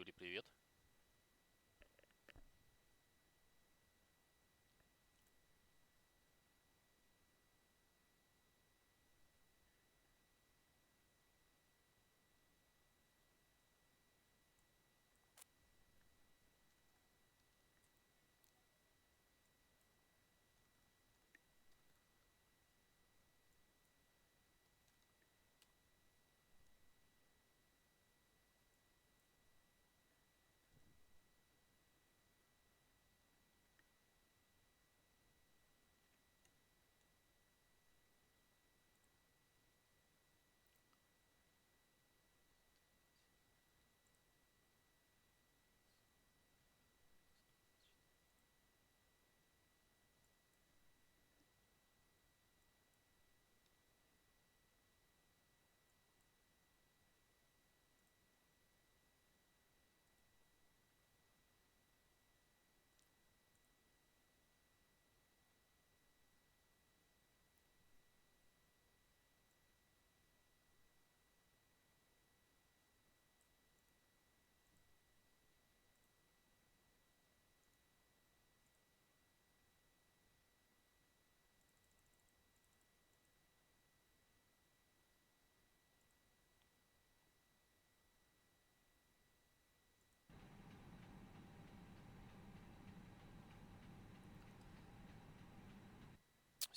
Юрий, привет.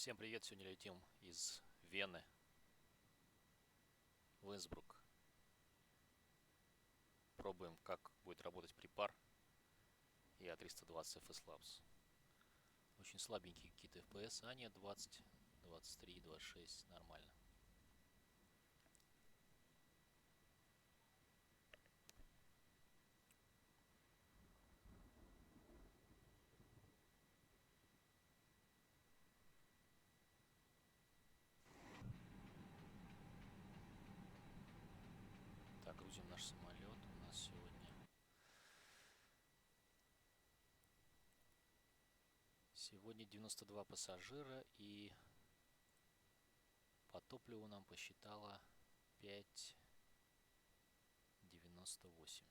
Всем привет, сегодня летим из Вены в Инсбрук. Пробуем, как будет работать припар и A320 FSLabs. Очень слабенькие какие-то FPS, а нет, 20, 23, 26, нормально. Так, грузим наш самолет. У нас сегодня 92 пассажира, и по топливу нам посчитало 5,98.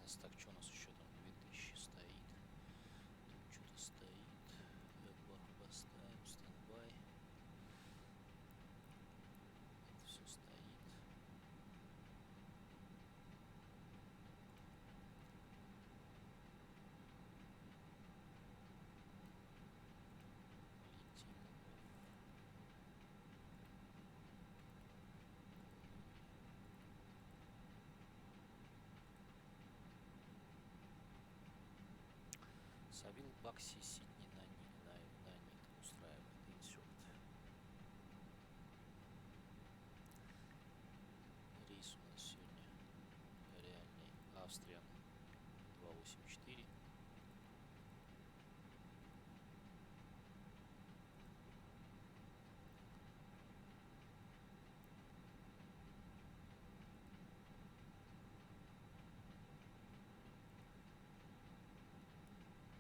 Maintenance. Так, что у нас еще там? 2000 стоит. Тут что-то стоит. Эквах поставим. Стендбай. Это все стоит. Савил Бакси Сидни на нит устраивает инсерт. Рейс у нас сегодня реальный. Австрия 284.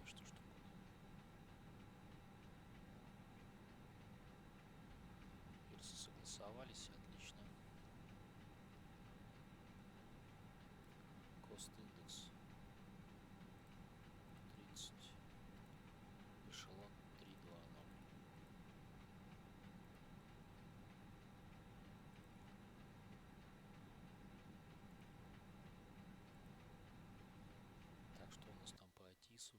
Что ж такое? Пирсы согласовались, отлично. Кост индекс 30. Эшелон 3.2.0. Так, что у нас там по Атису?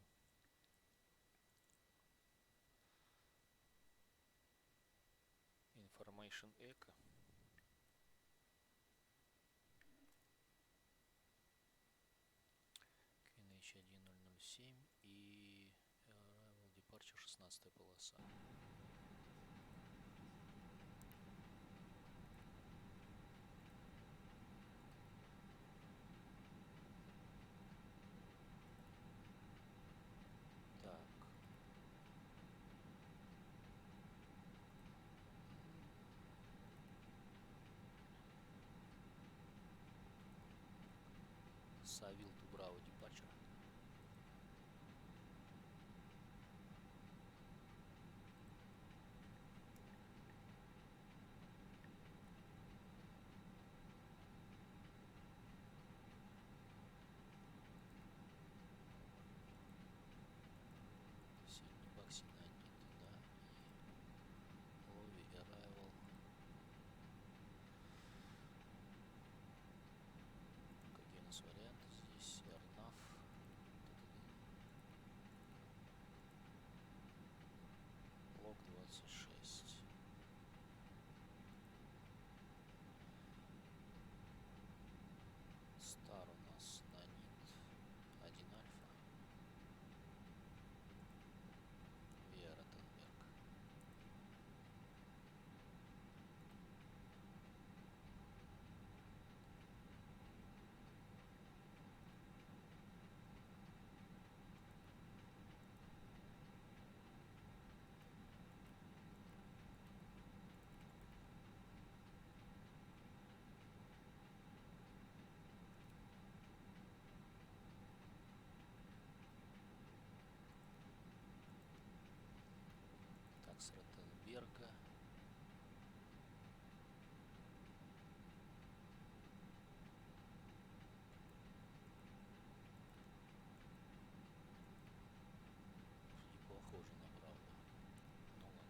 Information Echo. QNH 1007 и Arrival Departure 16 полоса. Так. Савил ту Браво Departure. Сидни Бакси на нит, да, и Лови Arrival. Какие у нас варианты здесь? Арнаф. Лог 26. Стар у нас на нит 1 альфа. Виа Ротенберг. Так, с Ротенберга. Не похоже на правду. Ну ладно.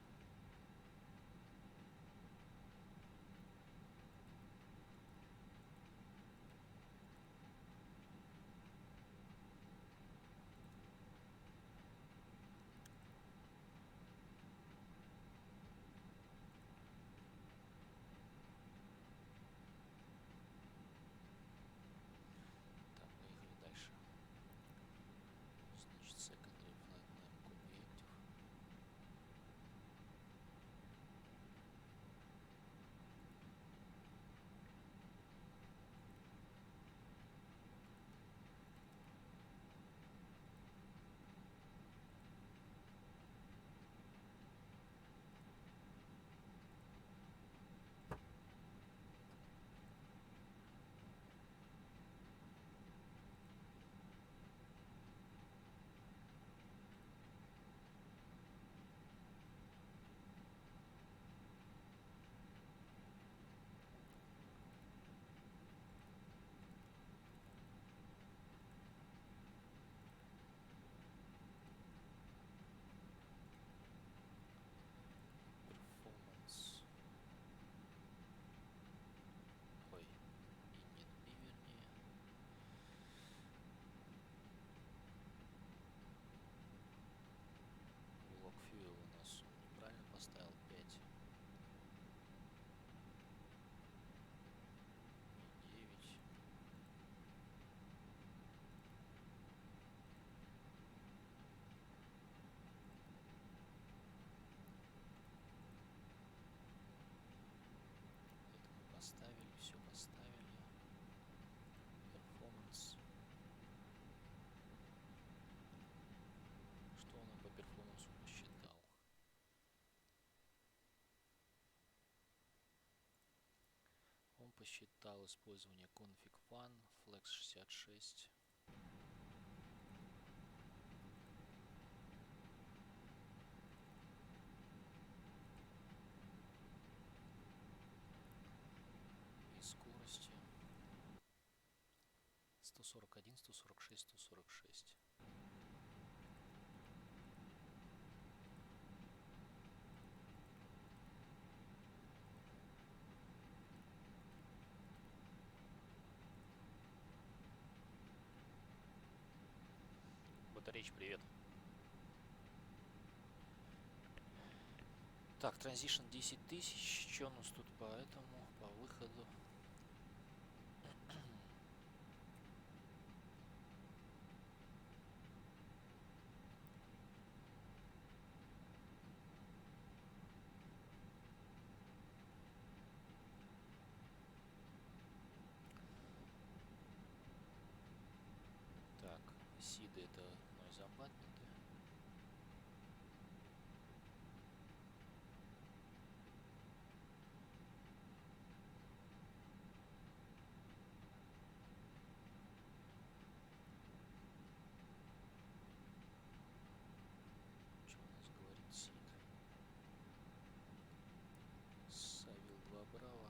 посчитал использование config one, flex 66. И скорости 141, 146, 146. Батарейч, привет. Так, транзишн 10 тысяч. Что у нас тут по этому, по выходу? Так, сиды это noise abatement. Что у нас говорит сид? Савил 2 Браво.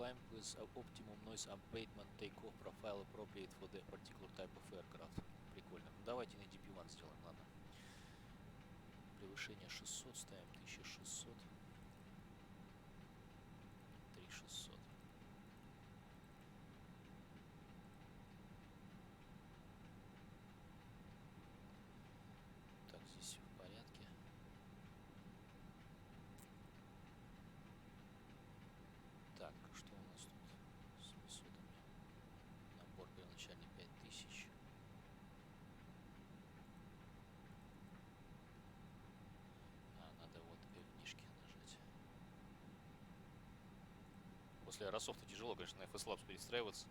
Climb with optimum noise abatement takeoff profile appropriate for the particular type of aircraft. Прикольно. Давайте на DP1 сделаем, ладно. Превышение 600 ставим, 1600. 3600. Так, здесь все в порядке. Так, что у нас тут с высотами? Набор первоначальный 5000. Надо вот F-нишки нажать. После аэрософта тяжело, конечно, на FSLabs перестраиваться.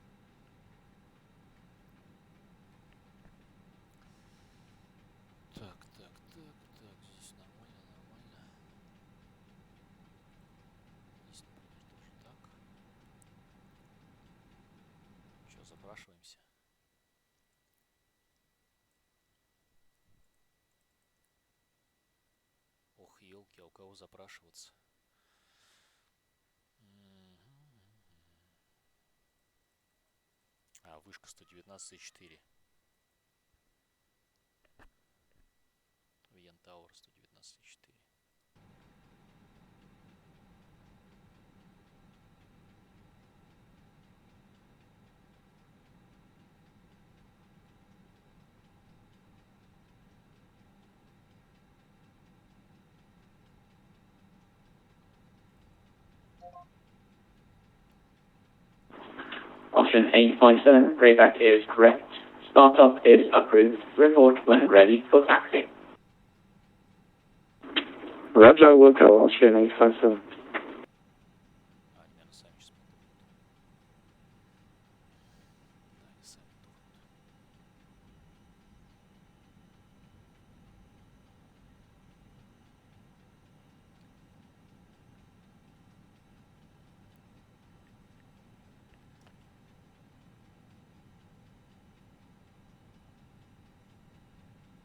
Так, здесь нормально, нормально. Здесь, например, тоже так. Что, запрашиваемся? Ох, елки, а у кого запрашиваться? А, вышка 119,4. Вен-Тауэр 119,4. Option 857, playback is correct. Startup is approved. Report when ready for taxi. Roger, will go option 857.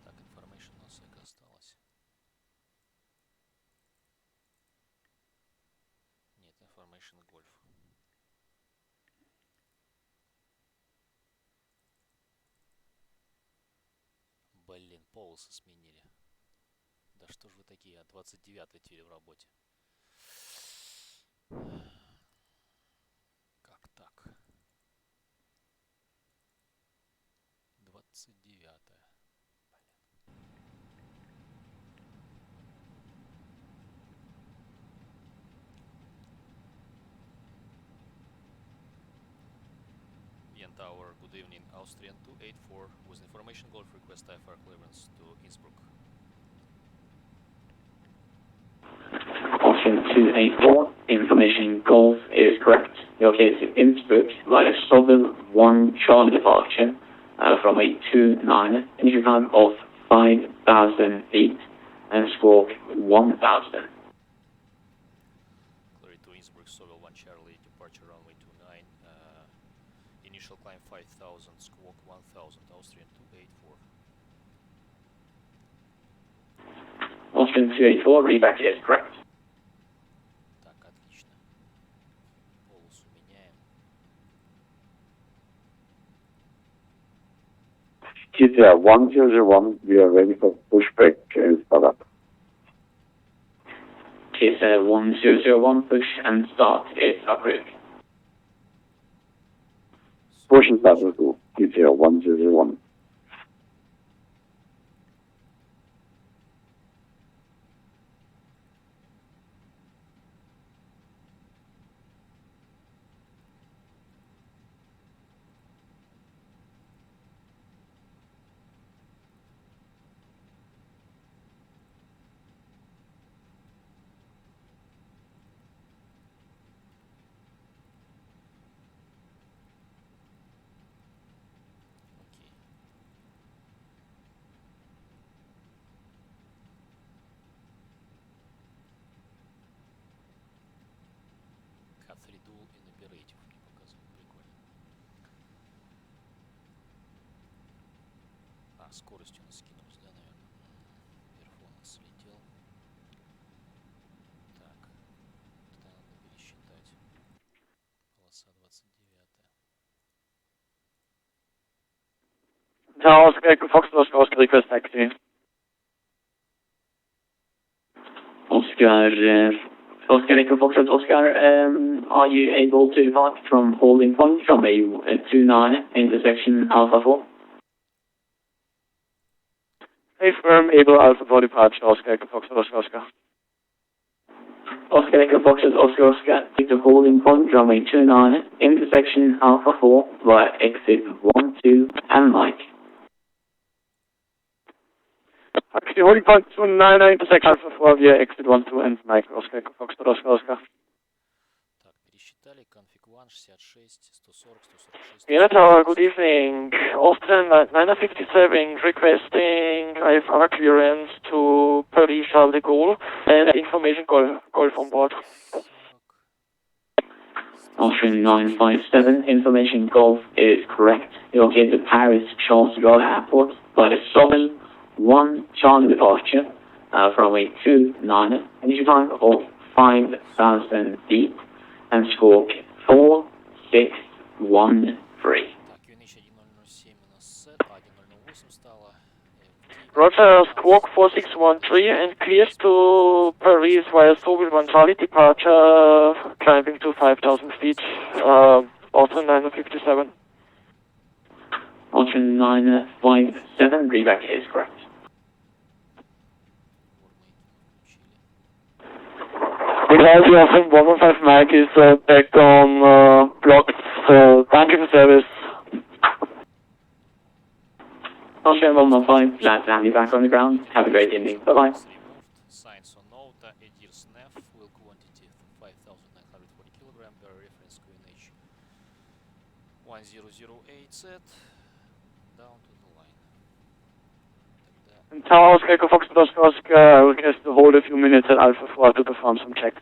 Так, information у нас осталось. Нет, information Golf. Блин, полосы сменили. Да что ж вы такие, а 29-й теперь в работе. Как так? 29-я. Tower, good evening, Austrian 284 with information Golf request IFR clearance to Innsbruck. Option 124, information Golf is correct. Located in Innsbruck, via Southern 1 Charlie departure from a 29, initial time of 5,000 feet and squawk 1,000. Clear to Innsbruck, Sovel 1 Charlie, departure runway 29, initial climb 5,000, squawk 1,000, Austrian 284. Austrian 284, readback is correct. Так, отлично. Полосу меняем. TCR 1001, we are ready for pushback and startup. TSA 1001, push and start is approved. Push and start to TCR 1001. K3 dual in operative мне показывает, прикольно. А, скорость у нас скинулась, да, наверное? Перформанс слетел. Так, тогда надо пересчитать. Полоса 29. Oscar Echo Fox, Oscar request taxi. Oscar Echo Foxtrot Oscar, are you able to park from holding point from a 29 intersection Alpha 4? Affirm able Alpha 4 departure, Oscar Echo Fox, Oscar. Oscar Echo Foxtrot Oscar Oscar, take the holding point from a 29 intersection Alpha 4 via exit 1, 2 and Mike. Actually, holding point 299 intersection Alpha 4 via exit 1, 2 and Mike, Oscar Echo Fox, Oscar. Так, пересчитали. Config 1, 66, 140, 146. Vienna Tower, good evening. Austin 957 requesting IFR clearance to Paris Charles de Gaulle and information Golf on board. 40. Austrian 957, information Golf is correct. Located at Paris Charles de Gaulle Airport by the Southern 1 Charlie departure from a 29, initial time of 5,000 feet and squawk 4613. Так, UNH 1007 у нас сет, 1008 стало. Roger, squawk 4613 and clears to Paris via Soviet 1 Charlie departure, climbing to 5,000 feet, Austin 957. Austrian 957, readback is correct. Because the Austin 115 Mike is back on blocked, thank you for service. Austrian 115, glad to have you back on the ground. Have a great evening. Bye-bye. Removed. Signs on Nota, Edir Snef, wheel quantity 5,940 kg, bearer reference QNH 1008Z, down to the line. Тогда Tower Oscar Echo Fox Oscar request to hold a few minutes at Alpha 4 to perform some checks.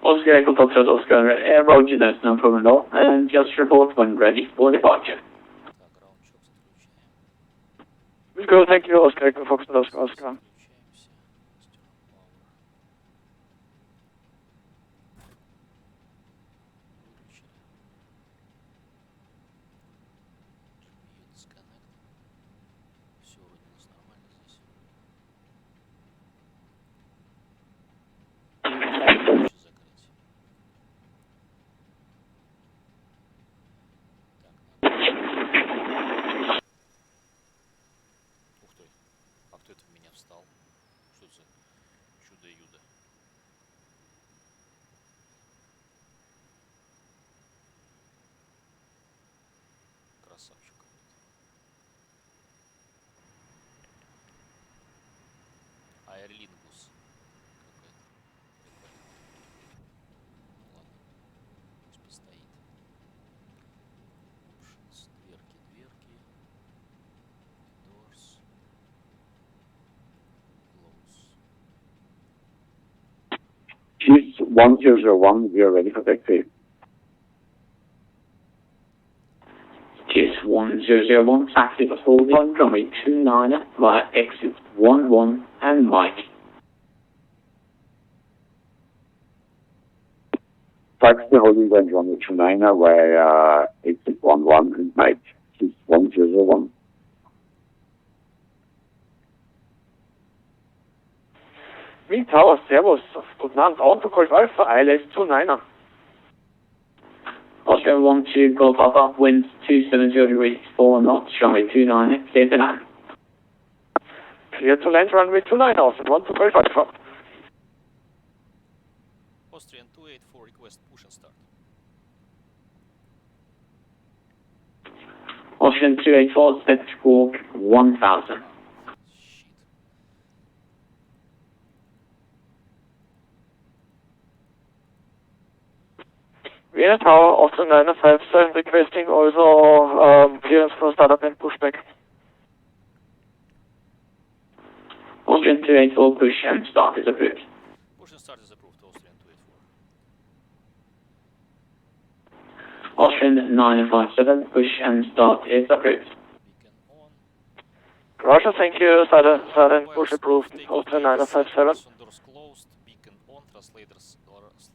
Oscar Echo Foxtrot Oscar, roger, that's no problem at all. And just report when ready for departure. так, граунд-чок отключаем. We'll go, thank you, Oscar Echo Fox Oscar. Включаемся. Stirring power. Выключили. GPU disconnect. Все вроде у нас нормально здесь. Лучше закрыть. Так, надо. Ух ты. А кто это в меня встал? Что это за чудо-юдо? Красавчик какой-то. Aer Lingus. 1001, we are ready for taxi. Just 1001, taxi for holding on runway 29 via exit 11 and Mike. Taxi holding point runway 29 via exit 11 and Mike. Just 1001. Wind Tower, Servus. Guten Abend, Autocall Alpha, ILS 29er. Oscar 12 Golf Alpha, winds 270 degrees 4 knots, runway 29, clear to land. Clear to land, runway 29, Austrian 12 Alpha. Austrian 284, request push and start. Austrian 284, set squawk 1000. Shit. Vienna Tower, Austrian 957, requesting also clearance for startup and pushback. Austrian 284, push and start is approved. Push and start is approved, Austrian 284. Austrian 957, push and start is approved. Beacon on. Roger, thank you. Southern push approved, Austrian 957. Doors closed, beacon on, translators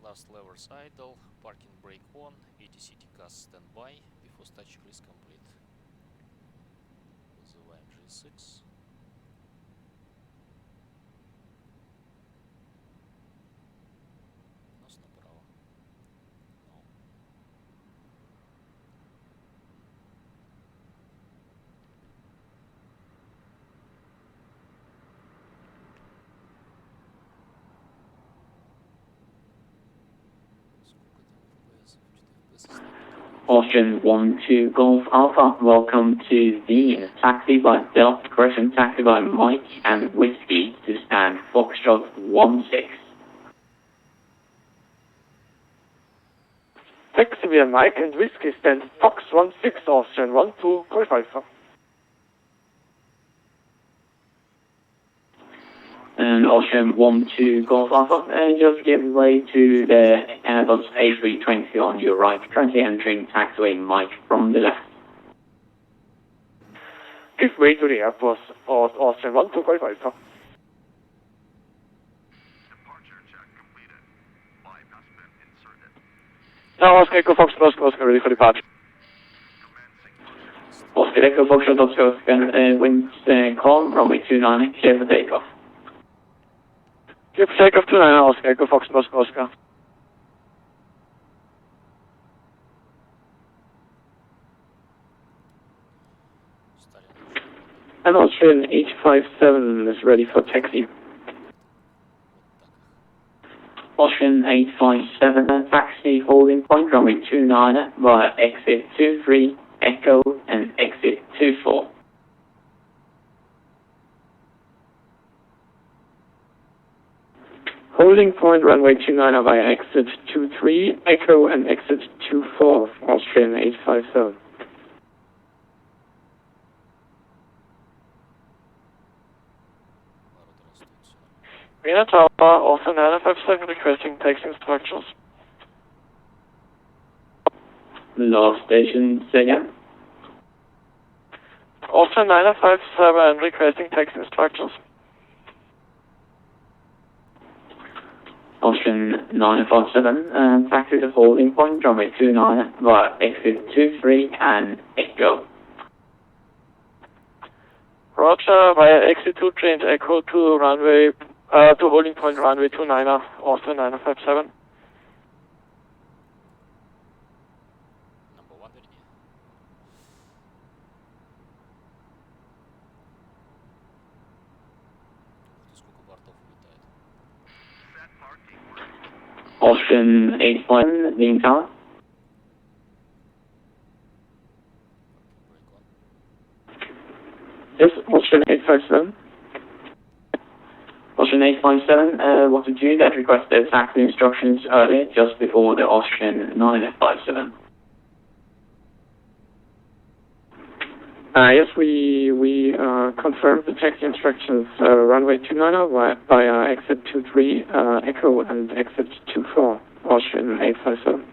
last levers idle, parking brake on, ATCT CAS standby, before statue is complete. Вызываем G6. Нос направо. No. Austrian 12 Golf Alpha, welcome to the taxi by Delta, correction taxi by Mike and Whiskey to stand Foxtrot 16. Taxi via Mike and Whiskey stand Fox 16, Austrian 12 Golf Alpha. And Austrian 12 Golf Alpha, and just give way to the Airbus A320 on your right, currently entering taxiway Mike from the left. Give way to the Airbus, Austrian 12 Golf Alpha. Departure check completed. Bypass been inserted. Now Oscar Echo Fox Oscar ready for departure. Oscar Echo Foxtrot Oscar, winds calm, runway 29, clear for takeoff. Clear for takeoff 29, Oscar Echo Fox Oscar. And Austrian 857 is ready for taxi. Austrian 857, taxi holding point, runway 29 via exit 23, Echo and exit 24. Holding point, runway 29 via exit 23, Echo and exit 24, Austrian 857. Vienna Tower, Austrian 957 requesting taxi instructions. Last station, say again. Austrian 957 requesting taxi instructions. Austrian 957, taxi to holding point, runway 29 via exit 23 and Echo. Roger, via exit 2 change Echo to runway, to holding point runway 29er, Austrian 957. Number 1 впереди. Сколько бортов улетает? Set parking ready. Austrian 857, Wien Tower. Brake on. Yes, Austrian 857. Austrian 857, what did you that requested taxi instructions earlier, just before the Austrian 957? Yes, we confirmed the taxi instructions, runway 29 via exit 23 Echo and exit 24 Austrian 857.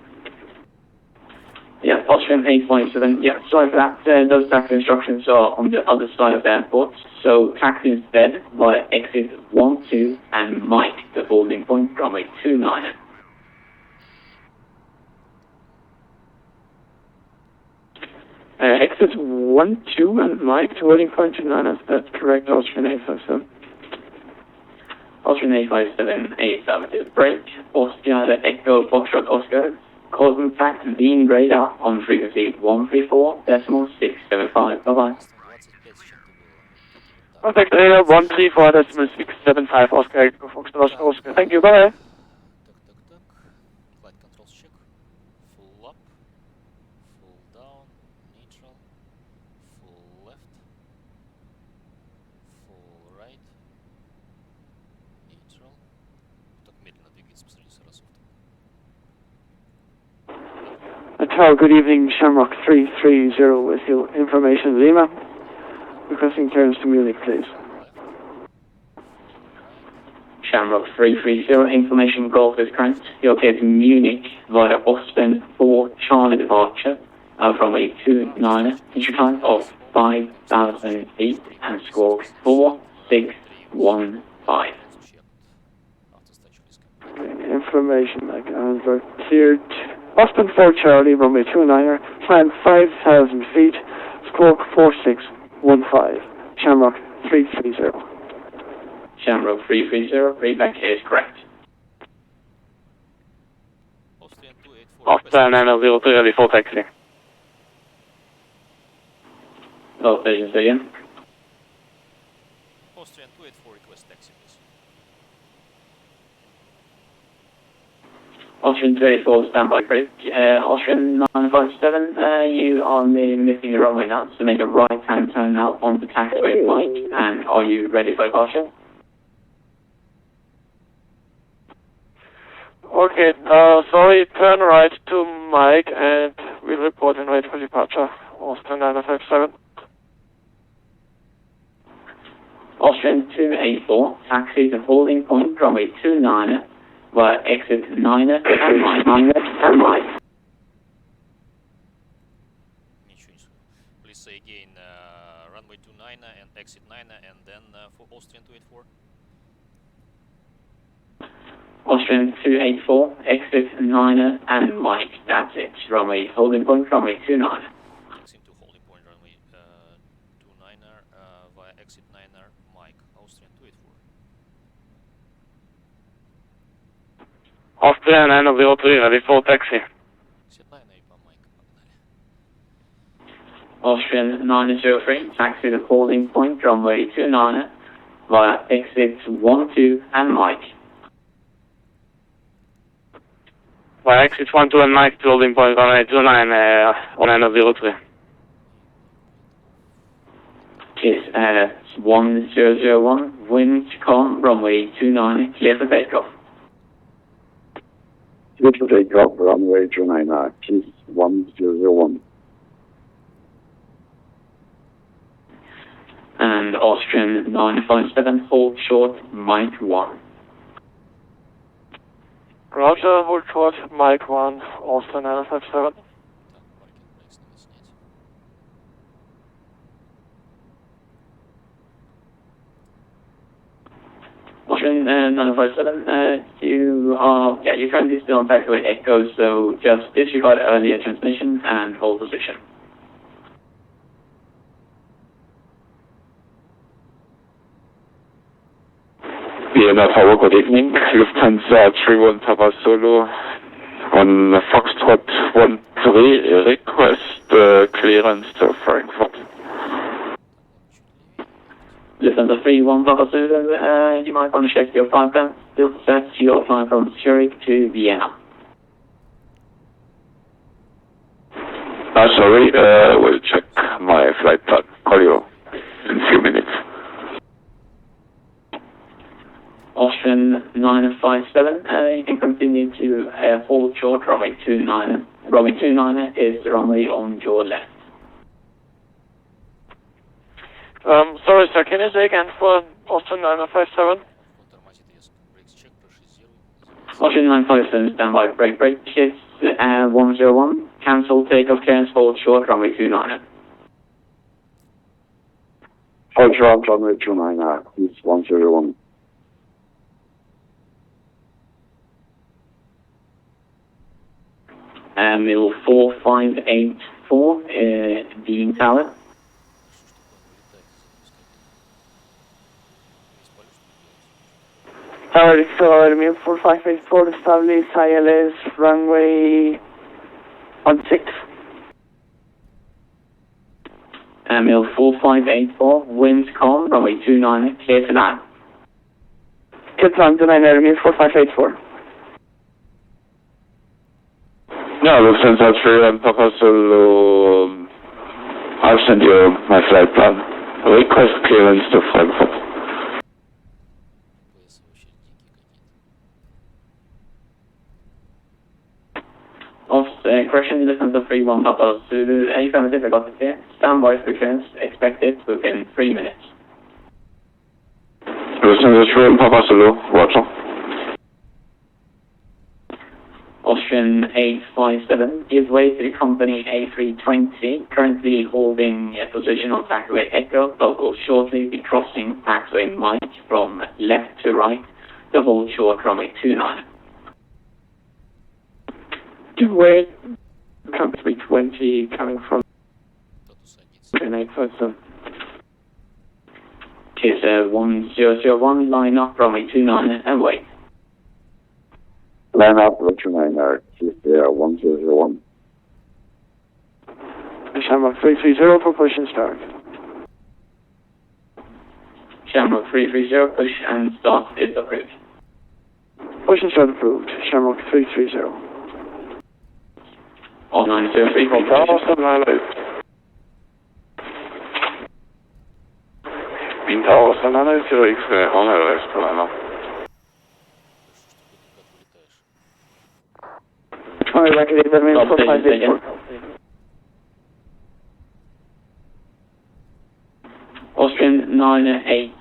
Yeah, Austrian 857. Yeah, sorry for that. Those taxi instructions are on the other side of the airport. So taxi instead via exit 12 and Mike, the holding point, runway 29. Exit 12 and Mike to holding point 29, that's correct, Austrian 857. Austrian 857, 872, break, Austria, Echo, Foxtrot, Oscar, cause impact, lean radar on frequency 134.675, bye-bye. 125 с чем-то было. Contact area 134.675, Oscar, Echo, Foxtrot, Oscar. Thank you, bye. Так. Flight controls check. Full up. Full down. Neutral. Full left. Full right. Neutral. Так медленно двигается по сравнению с Росовым. Tower, good evening, Shamrock 330 with you. Information Lima. Requesting clearance to Munich, please. Shamrock 330, information Golf is current. You're okay to Munich via Austin 4 Charlie departure from a 29er, entry time of 5,000 feet and squawk 4615. Information, Mike Answer. Cleared. Austin 4 Charlie, runway 29er, climb 5,000 feet, squawk 4615. Shamrock 330. Shamrock 330, readback is correct. Austrian 284. Austin 903 full taxi. Oh, vision again. Austrian 284 request taxi, please. Austrian 284, standby group. Austrian 957, you are missing the runway now, so make a right-hand turn now on the taxiway Mike, and are you ready for departure? Okay, sorry, turn right to Mike and we'll report and wait for departure. Austin 957. Austrian 284, taxi to holding point, runway 29er, via exit 9er and Mike. Ничего не слышу. Please say again, runway 29 and exit 9 and then for Austrian 284. Austrian 284, exit 9er and Mike, that's it. Runway holding point, runway 29er. Taxi to holding point runway 29er via exit 9er Mike, Austrian 284. Austrian 903, ready for taxi. Exit 9 и по Mike, погнали. Austrian 903, taxi to holding point, runway 29er, via exit 12 and Mike. Via exit 12 and Mike to holding point runway 29, 903. It's 1001, wind calm, runway 29, clear for takeoff. Clear for takeoff, runway 29, please 1001. And Austrian 957, hold short, Mike 1. Roger, hold short, Mike 1, Austin 957. Так, паркинг брейкс надо снять. Austrian 957, you're currently still on taxiway Echo, so just disregard earlier transmission and hold position. Vienna Tower, good evening. Lufthansa 31 Papa Solo on Foxtrot 13 request clearance to Frankfurt. Lufthansa 31 Papa Zulu, you might want to check your flight plan. Still set your flight from Zurich to Vienna. Sorry, we'll check my flight plan. Call you in a few minutes. Austrian 957, you can continue to hold short, runway 29. Runway 29 is the runway on your left. Sorry sir, can you say again for Austrian 957? Он тормозит резко. Брейкс чек, прошизируй. Austrian 957, standby, break, shift 101, cancel takeoff clearance, hold short, runway 29. Hold short, runway 29, please 101. Middle 4584, Dean Tower. Хорошо, что он вылетает. Весь полет, что делать? Tower, Army 4584, establish ILS runway 16. Middle 4584, winds calm, runway 29, clear to land. Clear to land, 29 Army 4584. Yeah, Lufthansa 3 and Papa Zulu, I'll send you my flight plan. Request clearance to Frankfurt. ПС вообще дикие какие-то. Off, correction, Lufthansa 31, Papa Zulu, any further difficulties here? Standby for clearance, expected within 3 minutes. Lufthansa 3 and Papa Zulu, Roger. Austrian 857, give way to the company A320, currently holding a position on taxiway Echo, but will shortly be crossing taxiway Mike from left to right to hold short runway 29. Give way, company 20 coming from Статус садится. 857. Kiss 1001, line up runway 29 and wait. Line up, 29, please 1001. Shamrock 330 for push and start. Shamrock 330, push and start is approved. Push and start approved. Shamrock 330. All 903, hold position. Bin Tower, Sanana 0X, on LS, Polana. Хорошо, что ты, ребят, вылетаешь. Alright, record Terminal Stop station, 4584. Austrian 980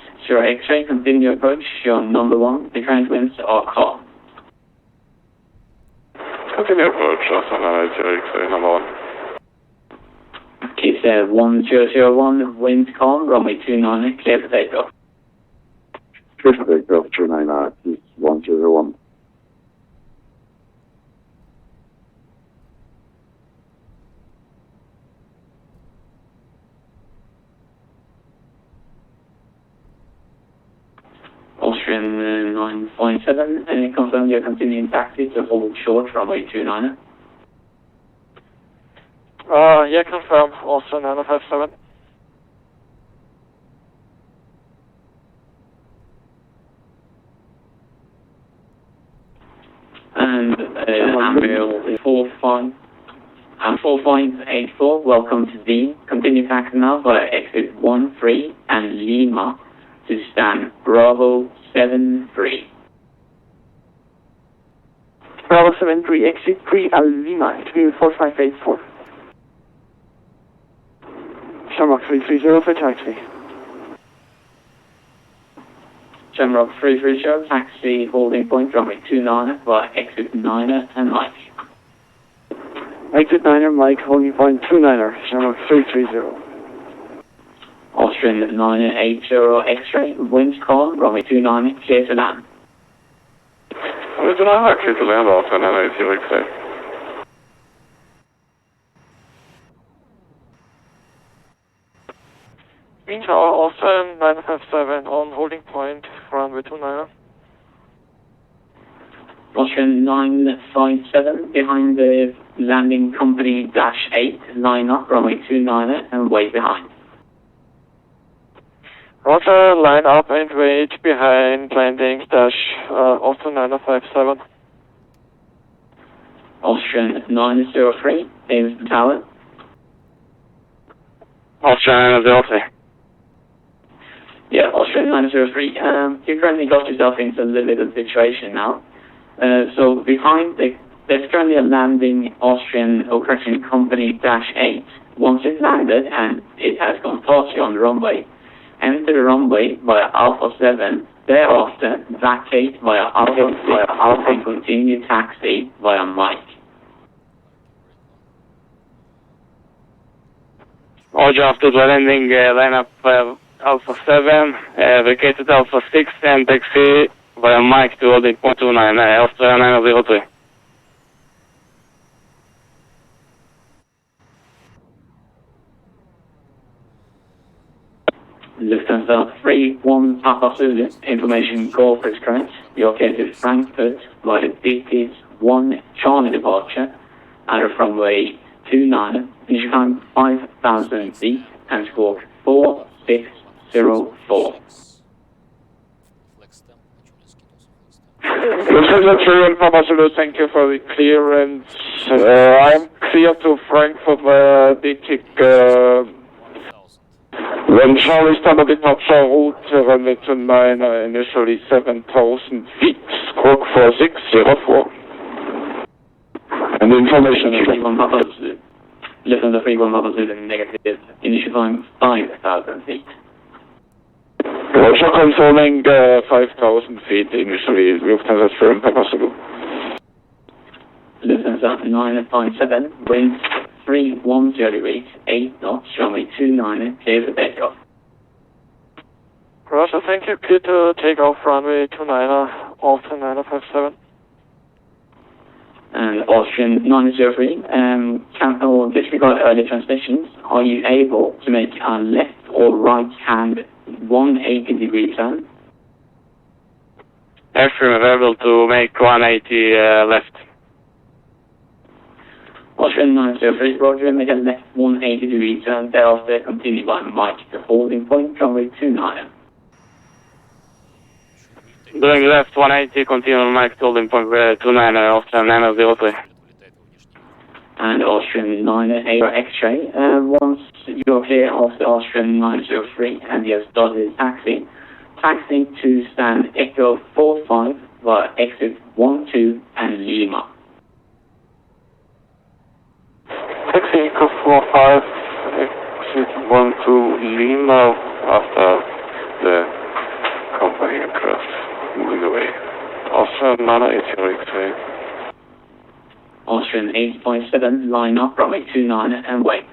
X-ray, continue approach, shown number 1, the current winds are calm. Continue approach, Sanana 0X, number 1. Kiss 1001, winds calm, runway 29, clear for takeoff. Clear for takeoff, 29, please 101. Austrian 957, confirm you're continuing taxi to hold short, runway 29. Yeah, confirm. Also 957. And Ambril 4584, welcome to D. Continue taxi now via exit 13 and Lima to stand Bravo 73. Bravo 73, exit 3 Lima, 4584. Shamrock 330 for taxi. Shamrock 330, taxi holding point runway 29 via exit 9 and Mike. Exit 9er, Mike, holding point 29er, Shamrock 330. Austrian 980 X-ray, winds calm, runway 29, clear to land. We do not clear to land off Sanana 0X. Green Tower, Austrian 957 on holding point, runway 29er. Austrian 957, behind the landing company dash 8, line up, runway 29 and wait behind. Roger, line up and wait behind landing dash Austrian 957. Austrian 903, Davis Tower. Austrian 903. Yeah, Austrian 903, you currently got yourself into a little bit of a situation now. So behind there's currently a landing Austrian, or correction, company dash 8. Once it's landed and it has gone past you on the runway, enter the runway via Alpha 7, thereafter vacate via Alpha 6 and continue taxi via Mike. Roger, after the landing, line up Alpha 7, vacated Alpha 6 and taxi via Mike to holding point 29, Australia 903. Lufthansa 31 Papa Zulu, information Golf is correct. You're located Frankfurt via DP's 1 Charlie departure out of runway 29, initial time 5,000 feet and squawk 4604. Lufthansa 31 Papa Zulu, thank you for the clearance. I'm clear to Frankfurt via DTIC 1 Charlie standard departure route, runway 29, initially 7,000 feet, squawk 4604. And information. Lufthansa 31 Papa Zulu, negative, initial time 5,000 feet. Roger, confirming 5,000 feet initially, Lufthansa 31 Papa Zulu. Lufthansa 957, winds 310 degrees, 8 knots, runway 29, clear for takeoff. Roger, thank you. Clear to take off runway 29, Alpha 957. And Austrian 903, cancel disregard early transmissions. Are you able to make a left or right hand 180 degree turn? Actually, I'm able to make 180 left. Austrian 903, Roger, make a left 180 degree turn, thereafter continue by Mike to holding point, runway 29. Doing left 180, continue Mike to holding point 29, Austrian 903. And Austrian 908 X-ray, once you're clear of the Austrian 903 and you have started taxi to stand Echo 45 via exit 12 and Lima. Taxi Echo 45, exit 12 Lima after the company aircraft moving away. Austrian 980 X-ray. Austrian 857, line up, runway 29 and wait.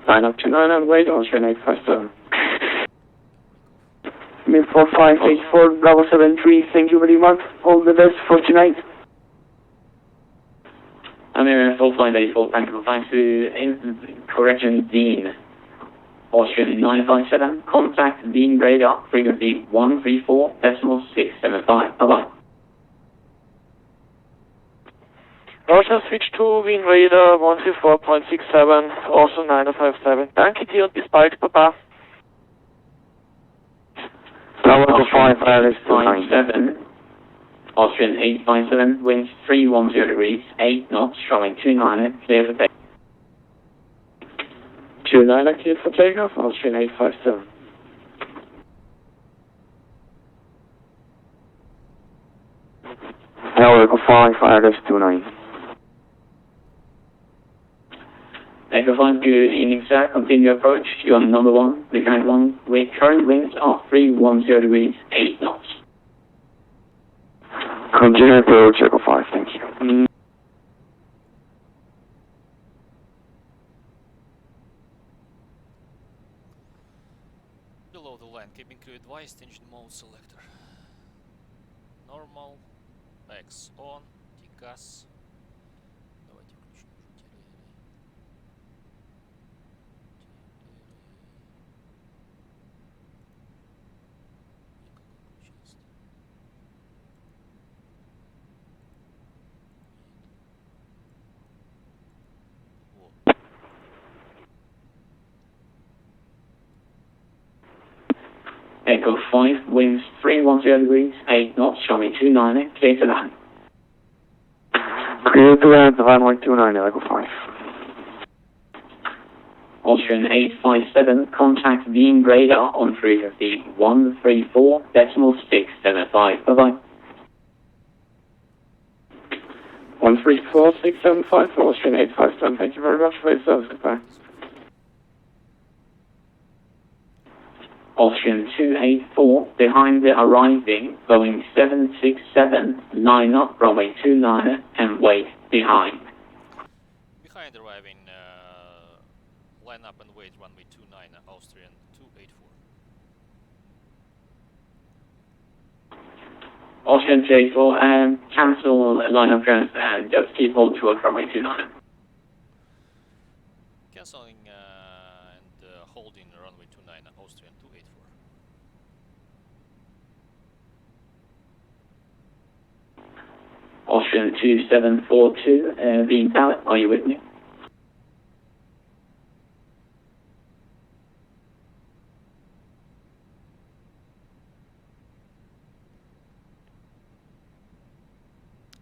Line up 29 and wait, Austrian 857. Mid 4584, Bravo 73, thank you very much. All the best for tonight. American full flight 84, thank you. Thanks to correction Dean. Austrian 957, contact Dean radar, frequency 134.675. Bye-bye. Roger, switch to Wien Radar 134.67, also 957. Danke dir und bis bald, Papa. Bravo 5, Alice 57. Austrian 857, winds 310 degrees, 8 knots, showing 29, clear for takeoff. 29 cleared for takeoff, Austrian 857. Echo 5, Alice 29. Echo 5, good evening, sir. Continue approach. You're on number 1, the current one, with current winds are 310 degrees, 8 knots. Continue approach, Echo 5, thank you. Below the line, cabin crew advised, engine mode selector. Normal, X on, TCAS. Давайте включим Echo 5, winds 310 degrees, 8 knots, showing 29, clear to land. Clear to land, runway 29, Echo 5. Austrian 857, contact Wien radar on frequency 134.675. Bye-bye. 134.675, Austrian 857, thank you very much for your service, goodbye. Austrian 284 behind the arriving Boeing 767, line up runway 29 and wait behind. Behind arriving, line up and wait runway 29, Austrian 284. Austrian 284 and cancel line up clearance and just keep hold towards runway 29. Cancelling and holding runway 29, Austrian 284. Austrian 2742, being talent, are you with me?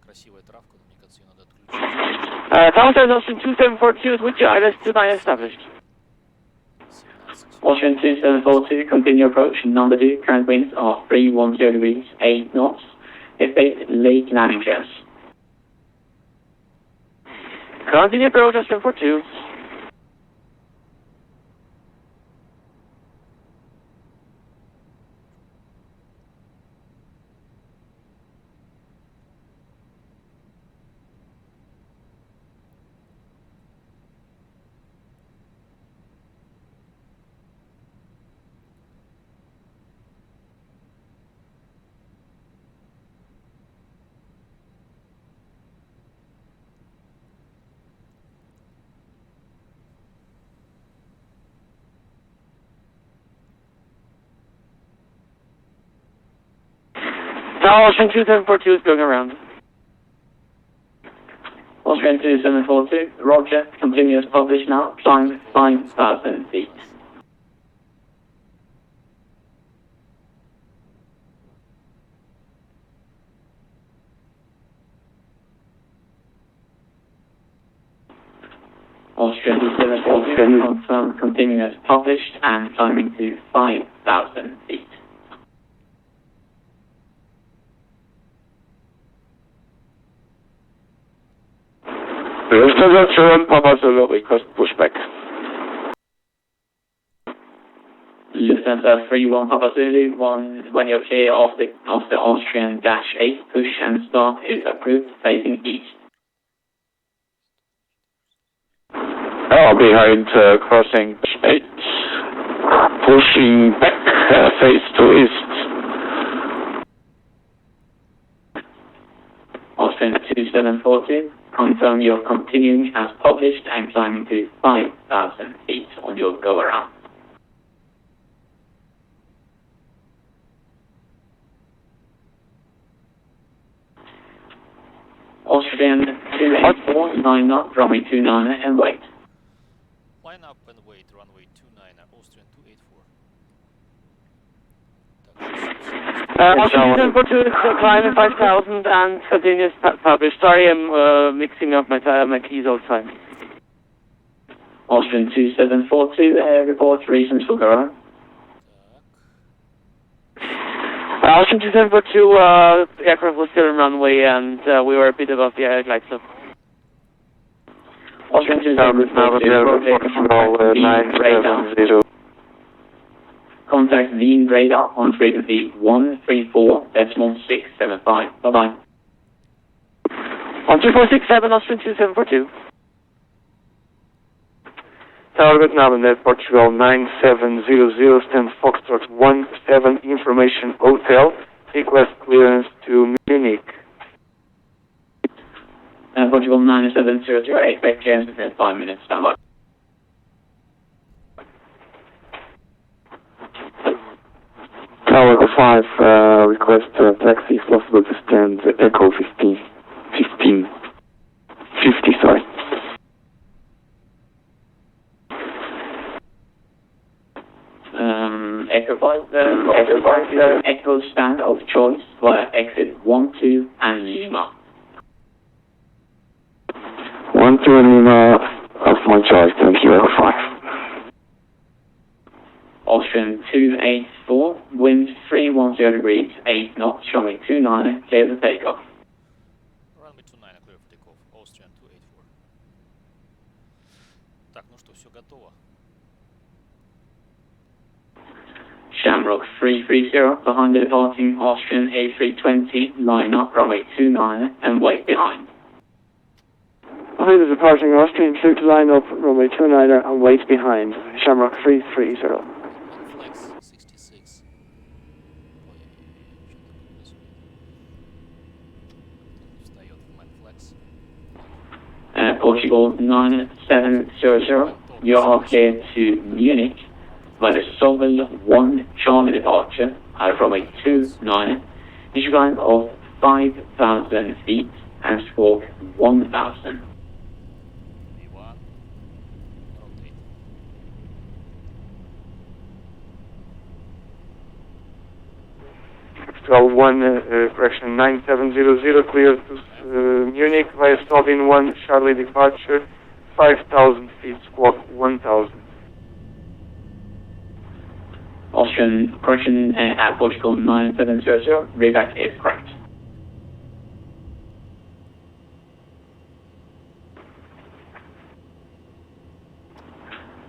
Красивая травка, но мне кажется, ее надо отключить. Tower Austrian 2742 is with you, ILS 29 established. 17. Austrian 2742, continue approach, number 2, current winds are 310 degrees, 8 knots. Effect late landing chairs. Continue approach, Austrian 42. Tower Austrian 2742 is going around. Austrian 2742, roger, continuous publish now, climb 5,000 feet. Austrian 2742, confirm continuous published and climbing to 5,000 feet. Lufthansa Papa Zulu request pushback. Lufthansa 31 Papa Zulu, when you're clear off the Austrian -8, push and start is approved, facing east. Behind crossing 8, pushing back, face to east. Austrian 2742, confirm you're continuing as published and climbing to 5,000 feet on your go-around. Austrian 284, line up, runway 29 and wait. Line up and wait, runway 29, Austrian 284. Austrian 2742 is climbing 5,000 and continuous publish. Sorry, I'm mixing up my keys all the time. Austrian 2742, report reasons for go-around. Austrian 2742, aircraft was still on runway and we were a bit above the glide slope. Austrian 2742, contact Lean radar on frequency 134.675. Bye-bye. 13467, Austrian 2742. Target number Portugal 9700, stand Foxtrot 17 Information Hotel, request clearance to Munich. Portugal 9700, expect clearance within 5 minutes, stand by. Tower 5, request taxi, if possible to stand Echo 50, sorry. Echo stand of choice via exit 1, 2 and Lima. 1, 2 and Lima of my choice, thank you, Echo 5. Austrian 284, wind 310 degrees, 8 knots, showing 29, clear the takeoff. Runway 29, clear for takeoff, Austrian 284. Так, ну что, все готово. Shamrock 330 behind the departing Austrian A320, line up runway 29 and wait behind. Behind the departing Austrian, clear to line up, runway 29 and wait behind. Shamrock 330. Flex 66. Встает в мать Flex. Portugal 9700, you are clear to Munich by the Sovereign 1 Charlie departure out from a 29, issue line of 5,000 feet and squawk 1,000. V1. Rotate. Control 1, correction 9700, clear to Munich via Slovene 1, Charlie departure, 5,000 feet, squawk 1,000. Austrian correction at Portugal 9700, reback is correct.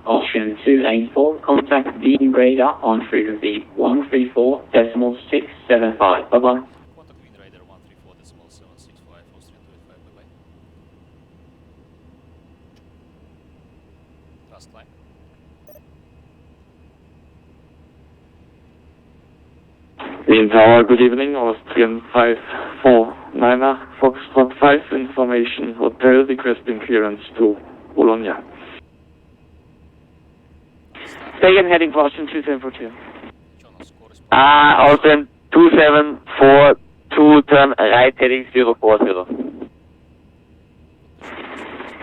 Austrian 284, contact the radar on frequency 134.675. Bye-bye. Contact Wind Rider 134.765, Austrian 285, bye-bye. Trust line. Wind Tower, good evening, Austrian 549, Foxtrot 5, information, hotel requesting clearance to Bologna. Stay heading for Austrian 2742. Что у нас скорость? Austrian 2742, turn right heading 040.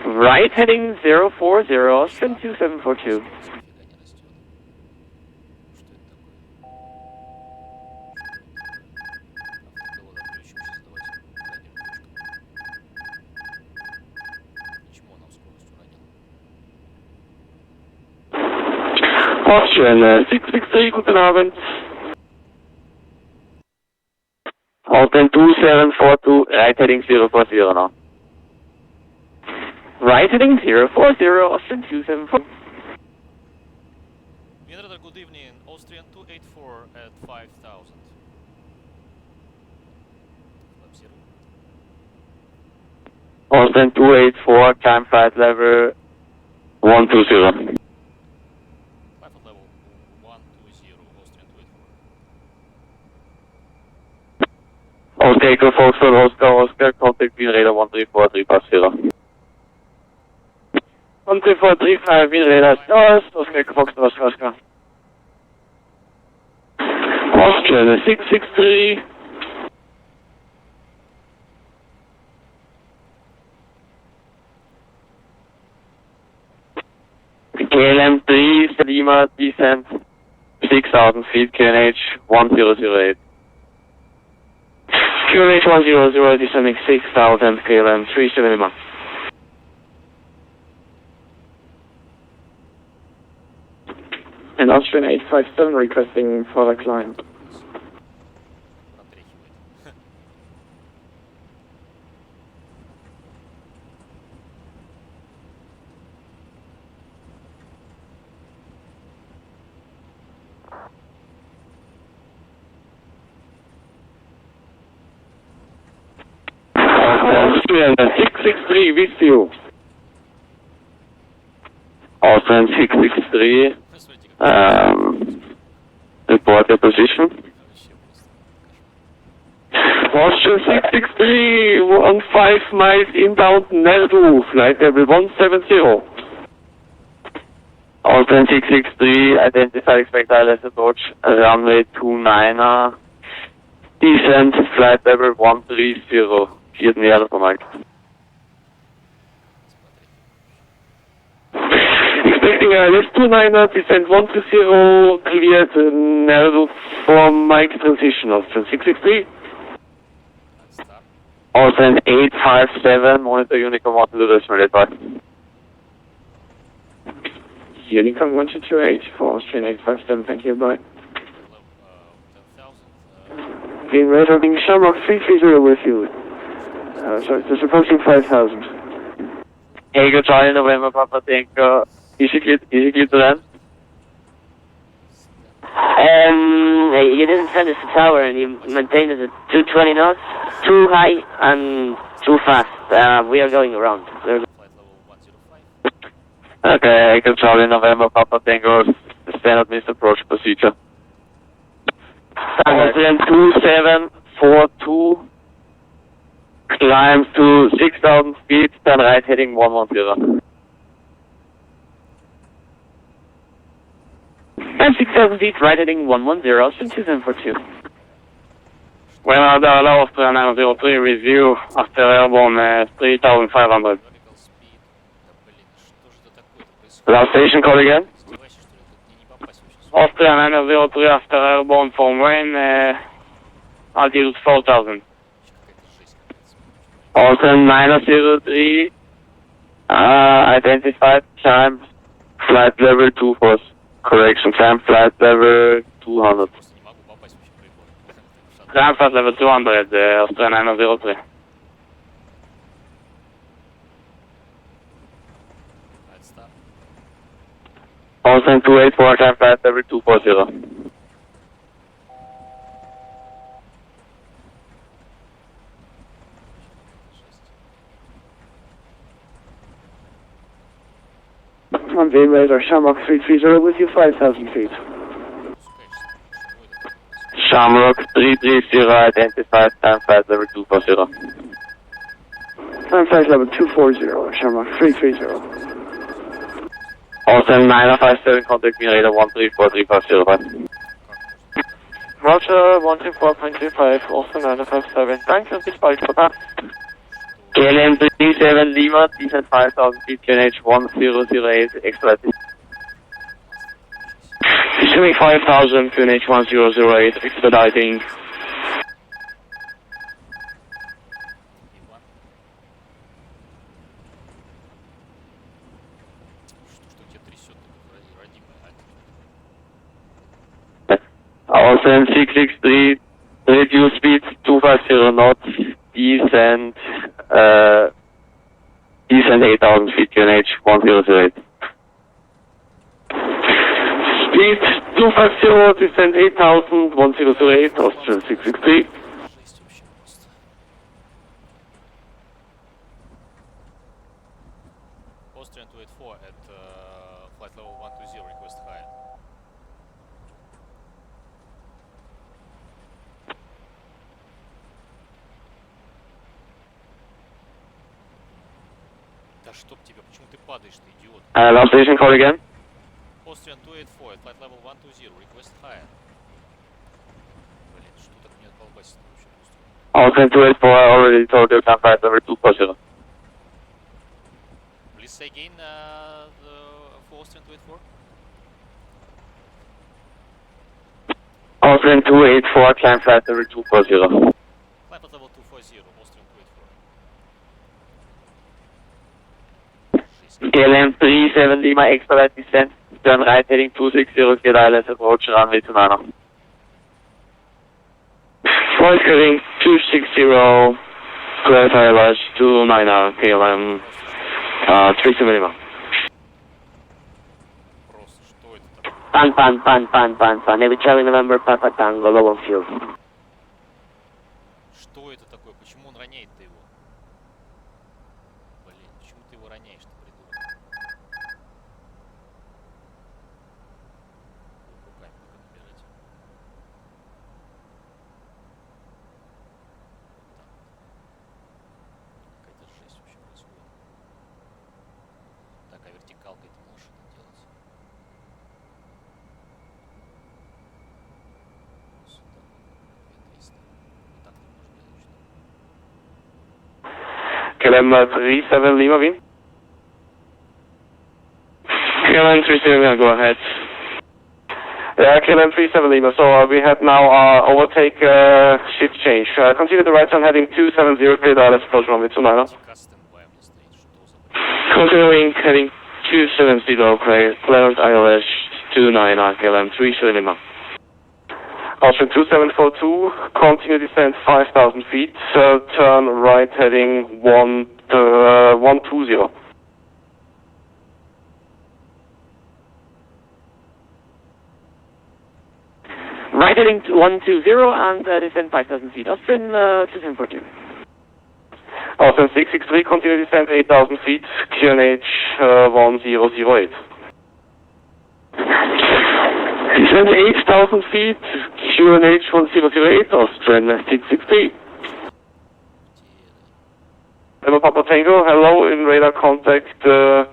Right heading 040, Austrian 2742. Austrian 663, guten Abend. Austrian 2742, right heading 040 now. Right heading 040, Austrian 274. Wind Rider, good evening. Austrian 284 at 5,000. Flap 0. Austrian 284, climb flight level 120. Flight at level 120, Austrian 284. Oscar Echo Foxtrot, Oscar, contact Wind Radar 1343 past 0. 1343, Wind Radar, Oscar Echo Foxtrot, Oscar. Austrian 663. KLM 3, Lima, descent 6,000 feet, QNH 1008. QNH 100, descending 6,000, KLM 3, Lima. And Austrian 857 requesting further climb. Протряхивает. Austrian 663 with you. Austrian 663, report your position. Austrian 663, 15 miles inbound Nerdu, flight level 170. Austrian 663, identify expect ILS approach, runway 29, descent, flight level 130, 4 näher vom Mike. Expecting ILS 29, descent 130, cleared Nerdu from Mike transition, Austrian 663. Start. Austrian 857, monitor Unicom 122, advise. Unicom 1228 for Austrian 857, thank you, bye. 10,000. Being radar being Shamrock 330 with you. Sorry, just approaching 5,000. Eagle Charlie November Papa Tango, is it clear to land? You didn't send us the tower and you maintained it at 220 knots. Too high and too fast. We are going around. Flight level 105. Okay, Echo Charlie November, Papa Tango, standard missed approach procedure. Austrian 2742, climb to 6,000 feet, turn right heading 110. And 6,000 feet, right heading 110, since 2742. When the low Austrian 903 review after airborne 3,500. Vertical speed. Да блин, что же это такое происходит? Last station call again. Издеваешься, что ли? Тут мне не попасть вообще. Austrian 903 after airborne from Wayne, altitude 4,000. Какая-то жесть какая-то. Austrian 903, identified, climb, flight level 2 force. Correction, climb flight level 200. Просто не могу попасть вообще в прибор. Climb flight level 200, Austrian 903. Right start. Austrian 284, climb flight level 240. On Vane Radar, Shamrock 330 with you, 5,000 feet. Shamrock 330, identified, climb flight level 240. Climb flight level 240, Shamrock 330. Austrian 957, contact me radar 134350. Roger, 134.25, also 957. Danke, bis bald, Papa. KLM 37 Lima, descent 5,000 feet, QNH 1008, expedited. Pursuing 5,000, QNH 1008, expediting. Что тебя трясет, родимая? Austrian 663, reduce speed 250 knots, descent 8,000 feet, QNH 1008. Speed 250, descent 8,000, 1008, Austrian 663. Жесть вообще просто. Austrian 284 at flight level 120, request high. Да чтоб тебя, почему ты падаешь, ты идиот? Last station call again. Austrian 284 at flight level 120, request high. Блин, что так меня колбасит вообще просто? Austrian 284, I already told you, climb flight level 240. Please say again for Austrian 284. Austrian 284, climb flight level 240. Climb at level 240, Austrian 284. KLM 37 Lima, expedite descent, turn right heading 260, get ILS approach runway 29. Voice heading 260, clarify ILS 29, KLM 37 Lima. Просто что это такое? Pan. Every Charlie November, Papa Tango, low on fuel. Что это такое? Почему он роняет-то его? Блин, почему ты его роняешь-то, придурок? Руками только набирать. Вот так вот. Какая-то жесть вообще происходит. Так, а вертикалкой ты можешь это делать? Сюда. 2300. Вот так ты можешь делать, что ли? KLM 37 Lima, Wien. KLM 37 Lima, go ahead. Yeah, KLM 37 Lima, so we have now overtake shift change. Continue the right turn heading 270, clear ILS approach runway 29. Дика стендбай мне стоит, что за бред? Continuing heading 270, cleared ILS 29, KLM 37 Lima. Austrian 2742, continue descent 5,000 feet, turn right heading 120. Right heading 120 and descend 5,000 feet. Austrian 2742. Austrian 663, continue descent 8,000 feet, QNH 1008. Descend 8,000 feet, QNH 1008, Austrian 663. Papa Tango, hello, in radar contact,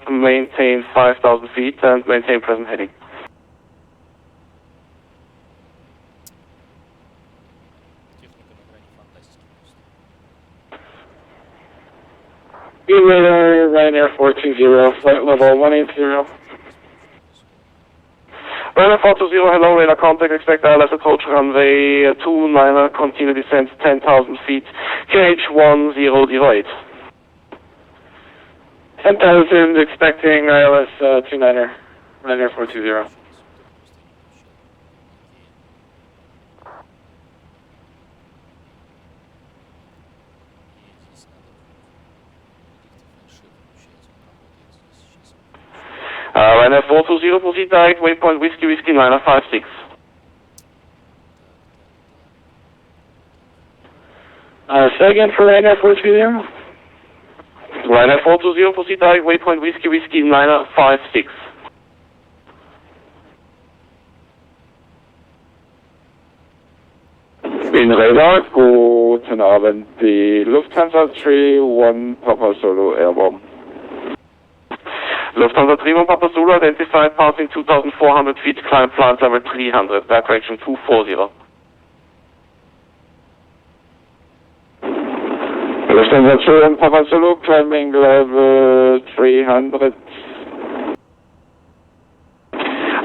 maintain 5,000 feet and maintain present heading. Radar, Ryanair 420, flight level 180. Ryanair 420, hello, radar contact, expect ILS approach runway 29er, continue descent 10,000 feet, QNH 1008. 10,000, expecting ILS 29er, Ryanair 420. Ryanair 420, proceed direct, waypoint Whiskey 956. Say again for Ryanair 420. Ryanair 420, proceed direct, waypoint Whiskey 956. In Radar, guten Abend, die Lufthansa 31 Papa Solo Airborne. Lufthansa 31 Papa Zulu, identified passing 2,400 feet, climb flight level 300, back direction 240. Lufthansa 31 Papa Zulu, climbing level 300.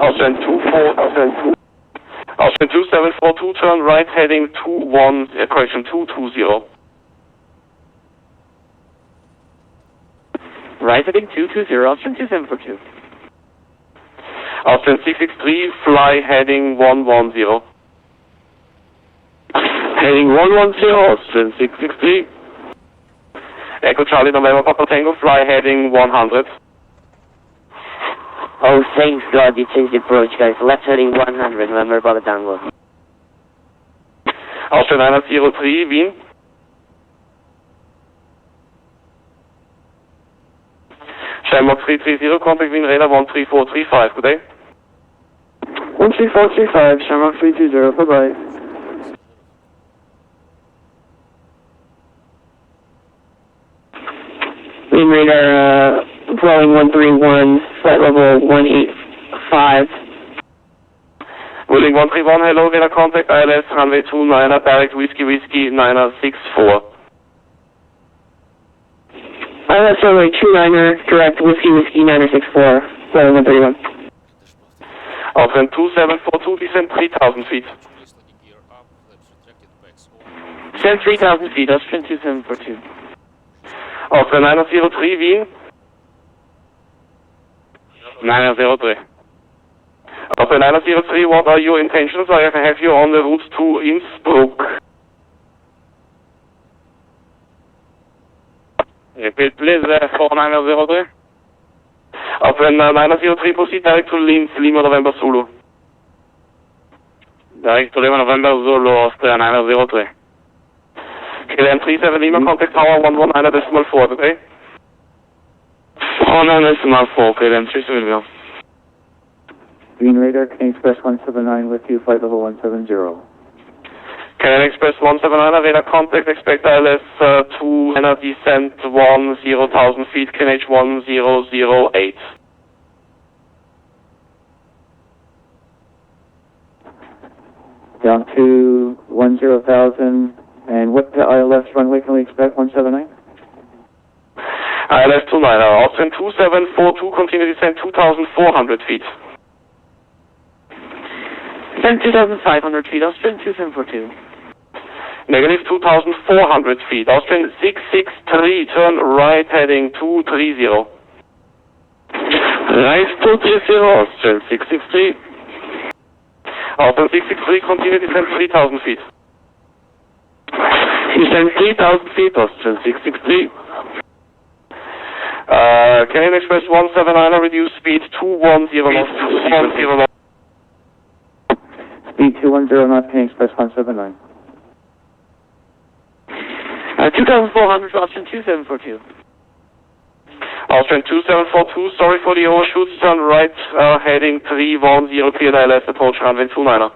Austrian 2742, turn right heading 220. Right heading 220, Austrian 2742. Austrian 663, fly heading 110. Heading 110, Austrian 663. Echo Charlie November Papa Tango, fly heading 100. Oh, thanks God you changed the approach, guys. Left heading 100, November Papa Tango. Austrian 903, Wien. Shamrock 330, contact Wien radar 13435, good day. 13435, Shamrock 320, bye-bye. Wing radar, Boeing 131, flight level 185. Wheeling 131, hello, radar contact ILS, runway 29er, direct Whiskey 964. ILS runway 29er, direct Whiskey 964, Boeing 131. Austrian 2742, descend 3,000 feet. Descend 3,000 feet, Austrian 2742. Austrian 903, Wien. 903. Austrian 903, what are your intentions? I have you on the route to Innsbruck. Repeat please, 4903. Austrian 903, proceed direct to Linz, Lima November Zulu. Direct to Lima November Zulu, Austrian 903. KLM 37 Lima, contact tower 119.4, okay? 119.4, KLM 37 Lima. Green radar, can Express 179 with you, flight level 170. KLM Express 179, radar contact, expect ILS 2, and descent 10,000 feet, QNH 1008. Down to 10,000, and what ILS runway can we expect, 179? ILS 29, Austrian 2742, continue descent 2,400 feet. Descend 2,500 feet, Austrian 2742. Negative 2,400 feet, Austrian 663, turn right heading 230. Right 230, Austrian 663. Austrian 663, continue descent 3,000 feet. Descend 3,000 feet, Austrian 663. Canadian Express 179, reduce speed 210 knots to sequence. Speed 210 310 knots, heading express 179. 2400, option 2742. Austrian 2742, sorry for the overshoot, turn right, heading 310, clear ILS, approach runway 29er.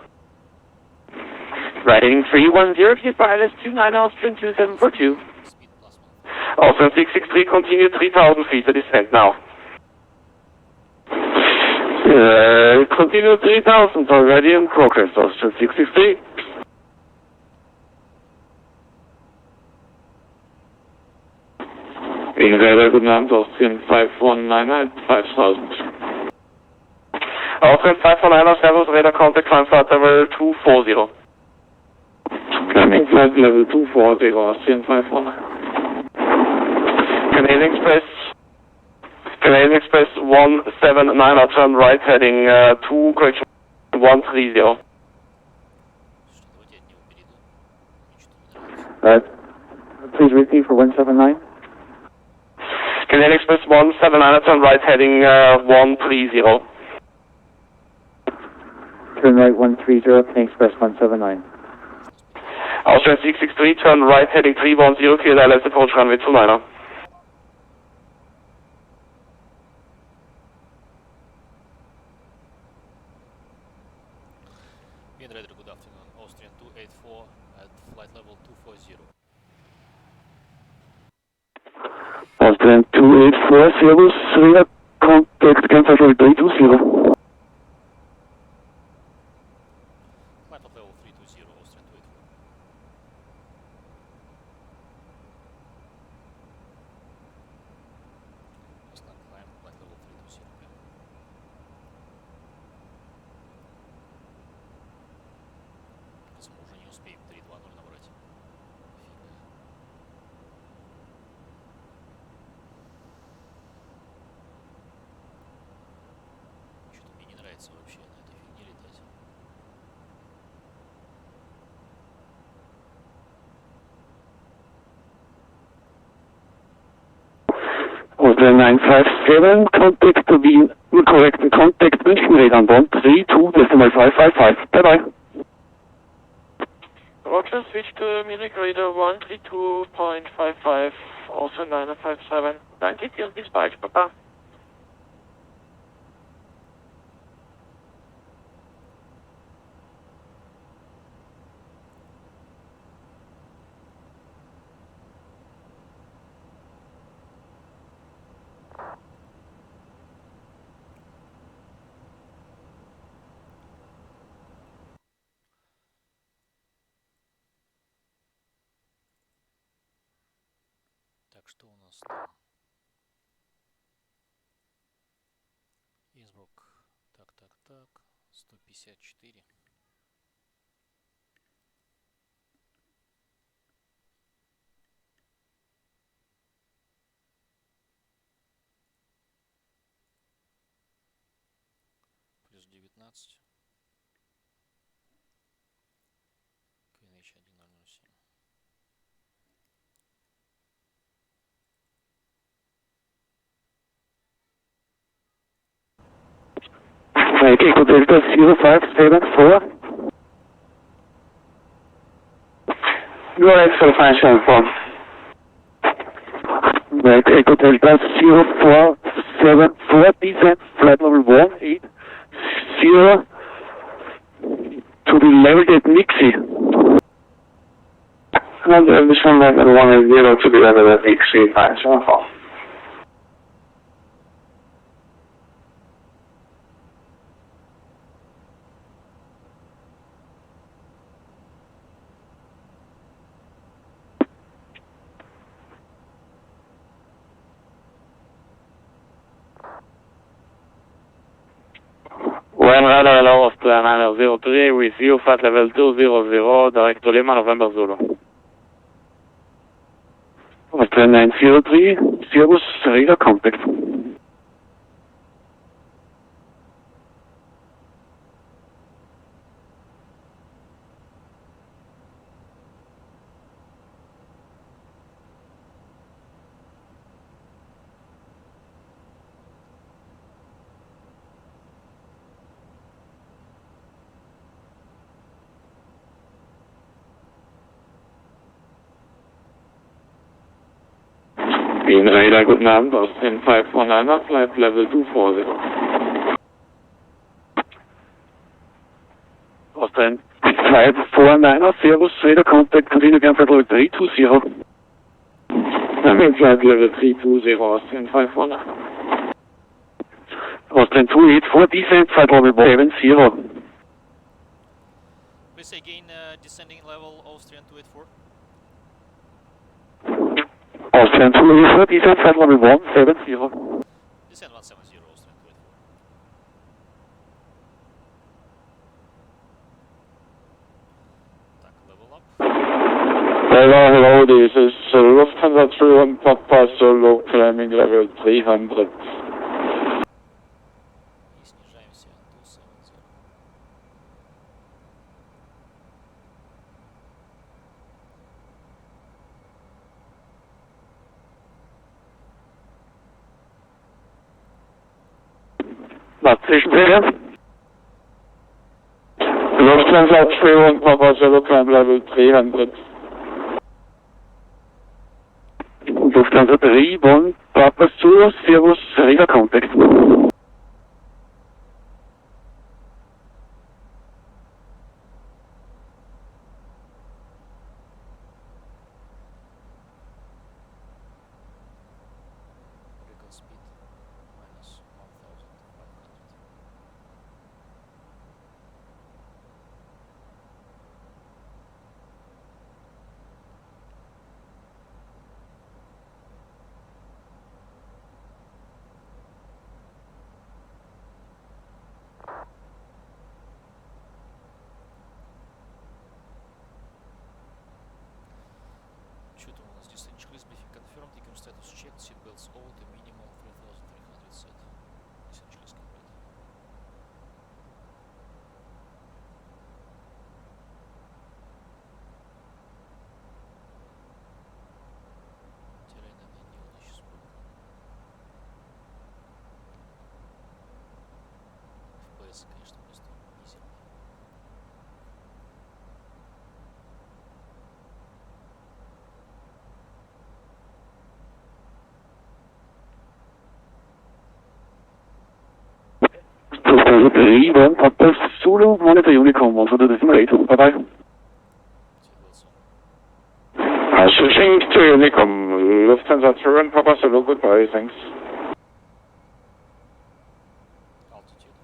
Right, heading 310, clear for ILS 29, Austrian 2742. Speed plus 1. Austrian 663, continue 3000 feet, the descent now. Continue 3000, already in progress, Austrian 663. Radar, guten Abend, Austrian 5199, 5000. Austrian 5199, Servus, radar contact, climb flight level 240. Climbing flight level 240, Austrian 519. Canadian Express 179, turn right, heading 2, correction 130. Что, давайте от него перейду. Мне что-то не нравится. Right. Please repeat for 179. Canadian Express 179, turn right, heading 130. Turn right 130, Canadian Express 179. Austrian 663, turn right, heading 310, clear ILS, approach runway 29er. Wind Radar, good afternoon. Austrian 284 at flight level 240. Austrian 284, Servus, radar contact, climb flight level 320. Climb at level 320, Austrian 284. Just not climb, flight level 320. Кажется, мы уже не успеем 320 набрать. Фига. Что-то мне не нравится вообще на этой фигне летать. Austrian 957, contact to be correct contact München radar on 132.555. Bye bye. Roger, switch to Munich radar 132.55, also 957. 90 till dispatch, Papa. Так, что у нас там? Инсбрук. Так, 154. Плюс 19. QNH 1007. Right, Echo Delta 0574. Go ahead, sir, 574. Right, Echo Delta 0474, descent, flight level 180 to be leveled at Nixie. And addition level 180 to be leveled at Nixie, 574. When radar allow us to Niner 03 with you, flight level 200, direct to Lima, November Zulu. Austrian 903, Servus, radar contact. In radar, good number, Austrian 519, flight level 240. Austrian 549, Servus, radar contact, continue again, flight level 320. I'm in flight level 320, Austrian 519. Austrian 284, descent, flight level 70. Please say again, descending level Austrian 284. Austrian 284, descent, flight level 170. Descend 170, Austrian 284. Так, level up. Hello, this is Lufthansa 31 Papa Solo climbing level 300. И снижаемся 270. Was zwischenfällt? Lufthansa 31 Papa Solo climb level 300. Lufthansa 3, Papa Zulu, Servus, radar contact. Vertical speed minus 1500. Что там у нас? Descent checklist briefing confirmed, taking status checked, seatbelts out, a minimum 3300 set. Descent checklist complete. Теряй данные неудачи сбоку. FPS, конечно, просто мизерные. Lufthansa 3, Papa Zulu, monitor Unicom, 108. Bye-bye. Seatbelts on. Switching to Unicom, Lufthansa 31 Papa Solo, goodbye, thanks. Altitude.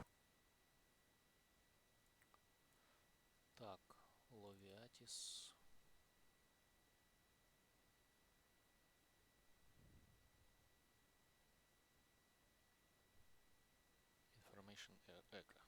Так, Ловиатис. Information Echo.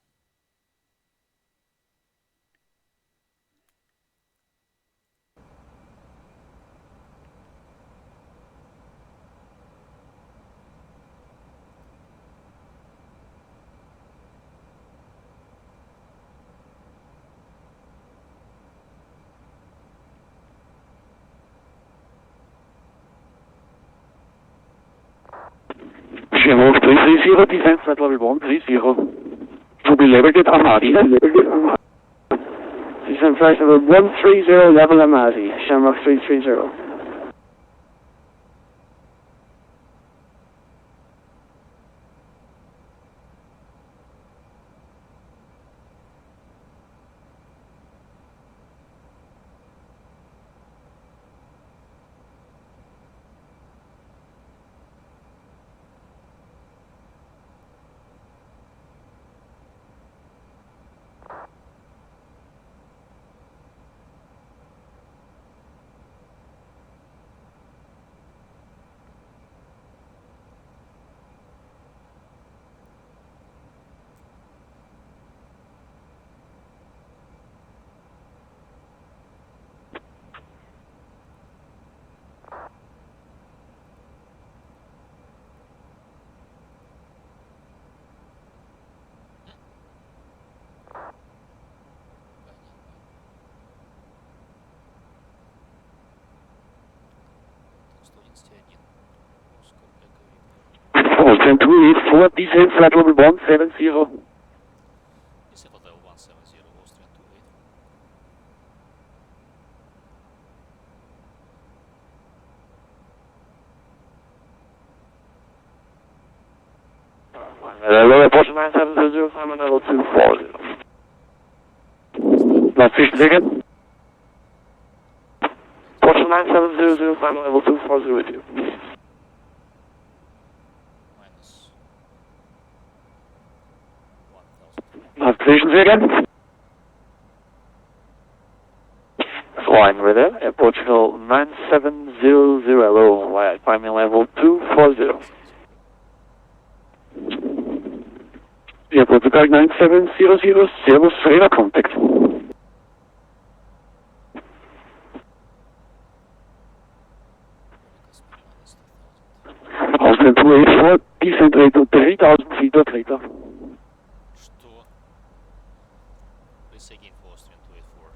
Shamrock 330, descent, flight level 130. To be leveled at Amadi. Descent flight level 130, level Amadi, Shamrock 330. Austrian 284, descent, flight level 170. Descent level 170, Austrian 284. Lower Porsche 9700, Simon level 240. Last vision again. Porsche 9700, Simon level 240 with you. Minus 1000. Last vision again. Flying with it at Portugal 9700, low, via climbing level 240. Yeah, Portugal 9700, Servus, radar contact. Austrian 284, descent rate of 3000 feet or greater. Что? Please say again for Austrian 284.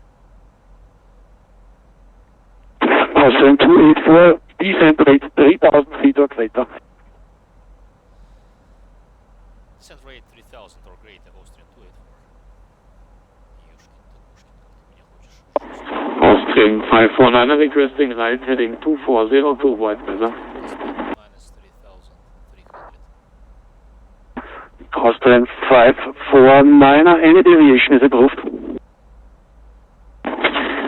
Austrian 284, descent rate 3000 feet or greater. Descent rate 3000 or greater, Austrian 284. Ёшкин ты, Пушкин, как ты меня хочешь. Austrian 549 requesting right heading 240 to white weather. Minus 3300. Austrian 549, any deviation is approved.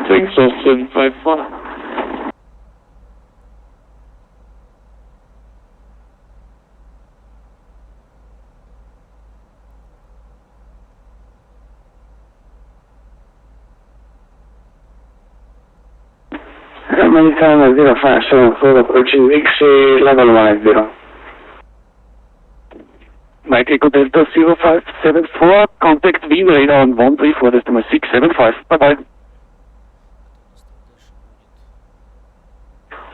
Thanks, Austrian 549. American 057 approaching Vixie level 10. Mike Echo Delta 0574, contact Wien radar on 134, decimal 675. Bye-bye.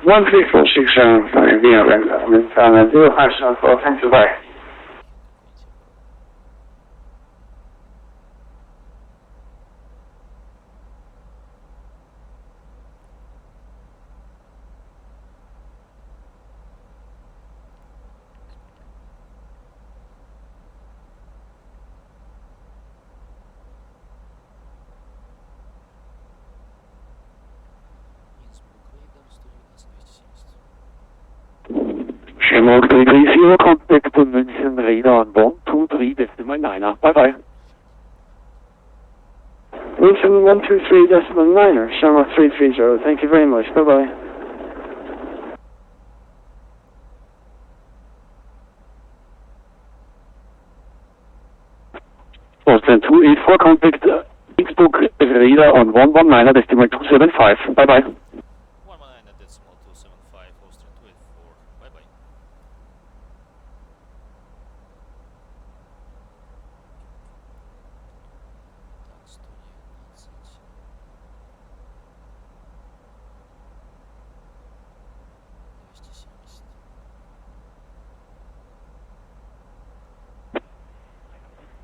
13467, Wien radar, American 0574, thank you, bye. Shamrock 330, contact to München radar on 123, decimal 9. Bye-bye. München 123.9, Shamrock 330, thank you very much, bye-bye. Austrian 284, contact Innsbruck radar on 119, decimal 275. Bye-bye. 119 decimal 275, Austrian 284. Bye-bye.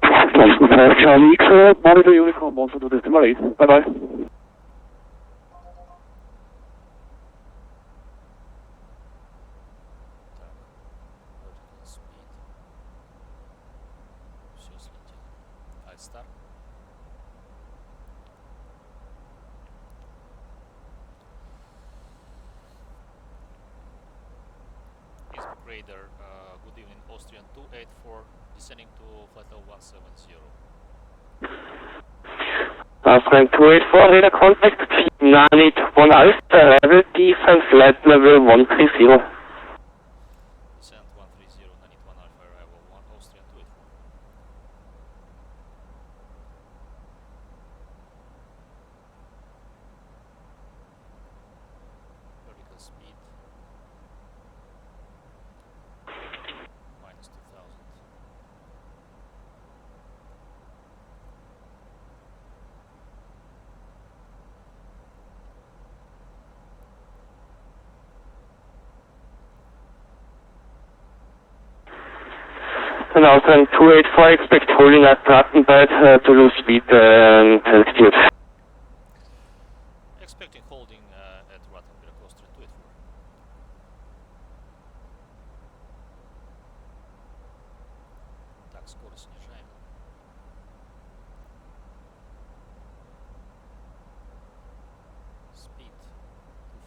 Так, 119. 270. Charlie X, monitor uniform 142 decimal 8. Bye-bye. Так, vertical speed. Все слетело. Альстар. Innsbruck Radar, good evening, Austrian 284, descending to flight level 170. Austrian 284, radar contact, 981 Alpha, level defense, flight level 130. Descent 130, 981 Alpha, arrival 1, Austrian 284. Vertical speed. Minus 2000. And Austrian 284, expect holding at Rattenberg to lose speed and altitude. Expecting holding at Rattenberg, Austrian 284. Так, скорость снижаем. Speed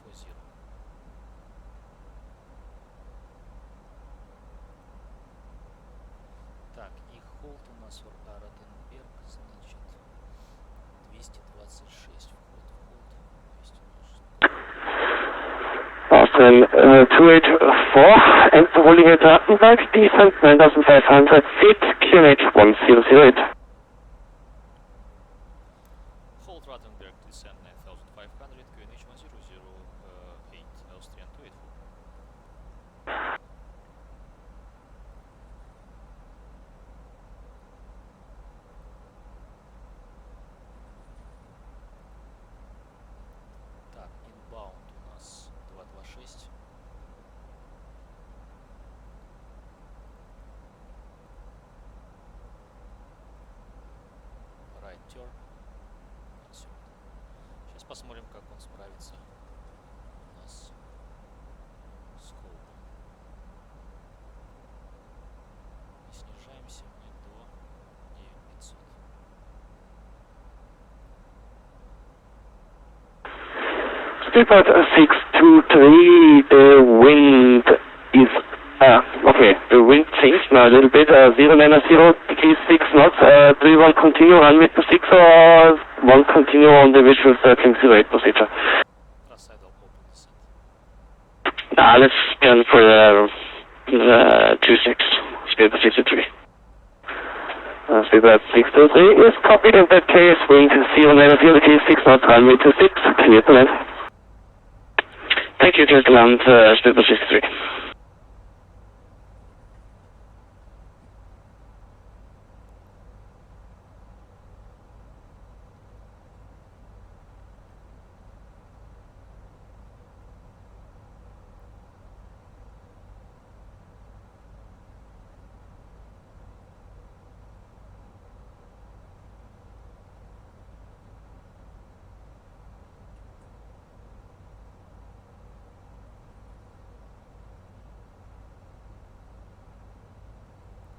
240. Так, нас Ротенберг, значит, 226 вход, 226. Austrian 284 and holding at Rattenberg, descent 9500 feet, QNH 1008. Hold Rottenberg, descend 9500, QNH 1008, Austrian 284. Так, inbound у нас 226. Right turn. Отсюда. Сейчас посмотрим, как он справится у нас с холдом. И снижаемся мы до 9500. Speedbird 623, the wind is, okay, the wind changed now a little bit, 090 degrees 6 knots, do you want to continue runway 26 or want to continue on the visual circling 08 procedure? Outside of open descent. Let's scan for 26, Speedbird 63. Speedbird 623 is copied in that case, wind 090 degrees 6 knots, runway 26, clear to land. Thank you, clear to land, Speedbird 63.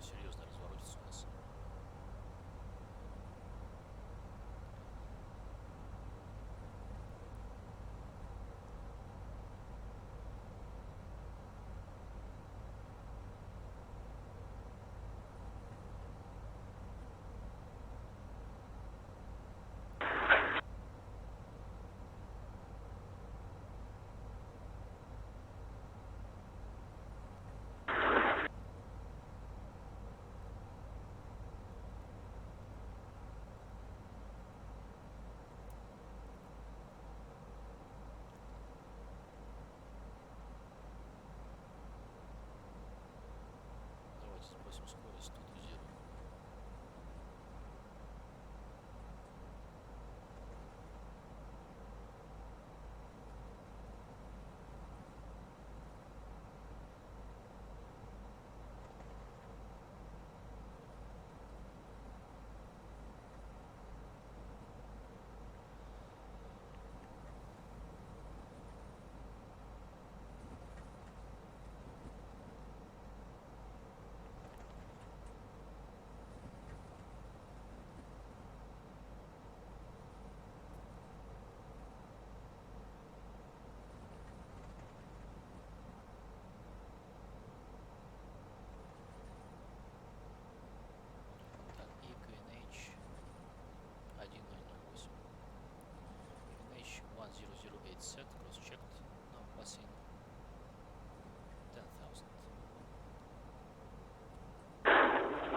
Серьезно разворотится у нас. Давайте сбросим скорость, тут зеро. Так, и QNH 1008. QNH 1008 set, cross-checked, now passing 10,000.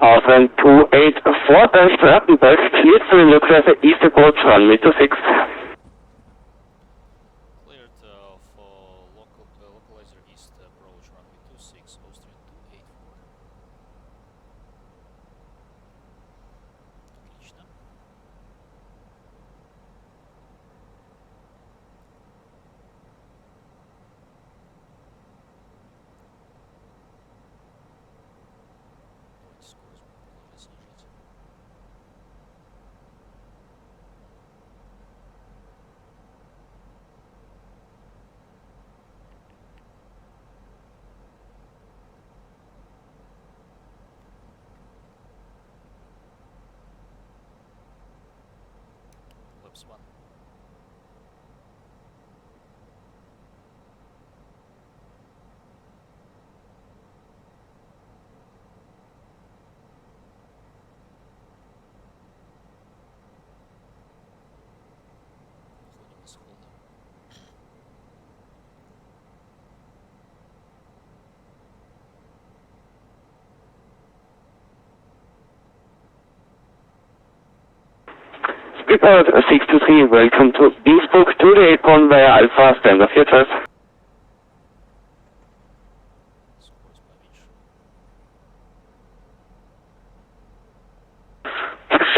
Austrian 284, dash Rattenberg, cleared to look at the east approach runway 26. Cleared for localizer east approach runway 26, Austrian 284. Отлично. Давайте скорость будем продолжать снижать. Laps 1. Speedbird 623, welcome to Innsbruck 281 via Alpha, standard 4 choice. Скорость поменьше.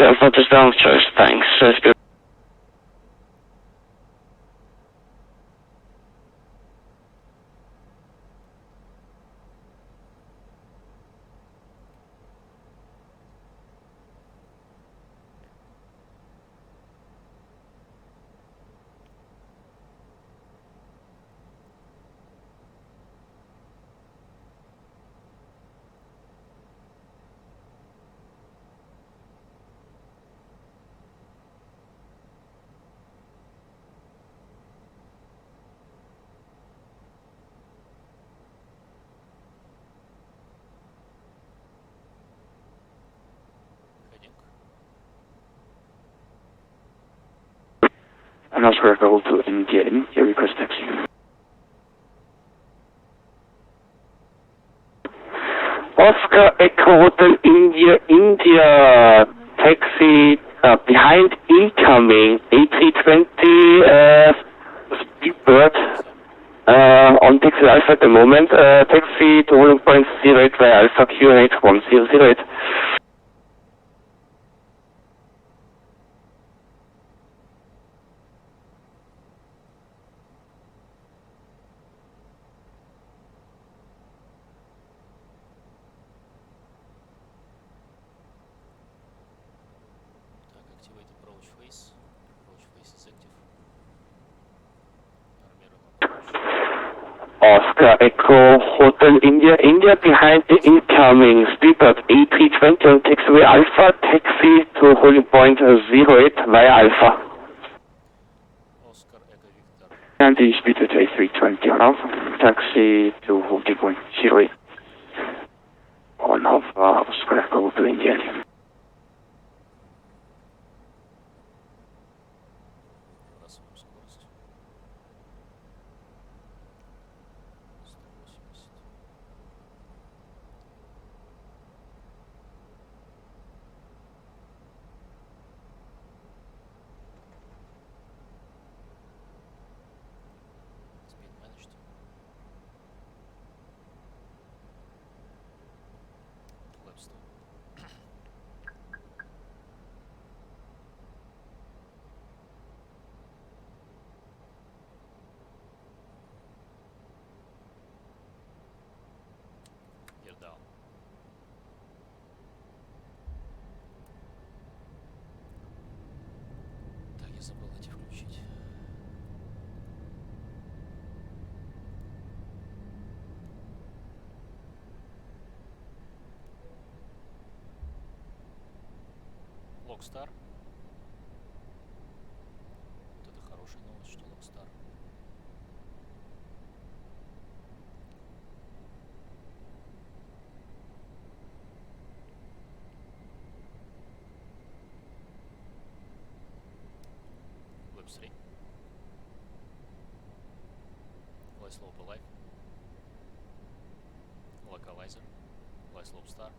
Alpha touchdown choice, thanks. Speed. And Oscar Echo to India, your request taxi. Oscar Echo Hotel India, taxi behind incoming A320 Speedbird on taxi Alpha at the moment. Taxi to holding point 08 via Alpha QNH 1008. Так, activate approach face. Approach face is active. Нормируем approach. Oscar Echo Hotel India behind the incoming Speedbird A320 on taxiway Alpha, taxi to holding point 08 via Alpha. Oscar Echo Victor. And the Speedbird A320 Alpha, taxi to holding point 08. On Alpha, Oscar Echo Hotel India. Выбрасываем скорость. 180. Speed managed. Lap stop. Gear down. Так, я забыл эти включить. Локстар. Вот это хорошая новость, что Локстар. Web3. LOWW-LOWI. Localizer. LOWW-Star.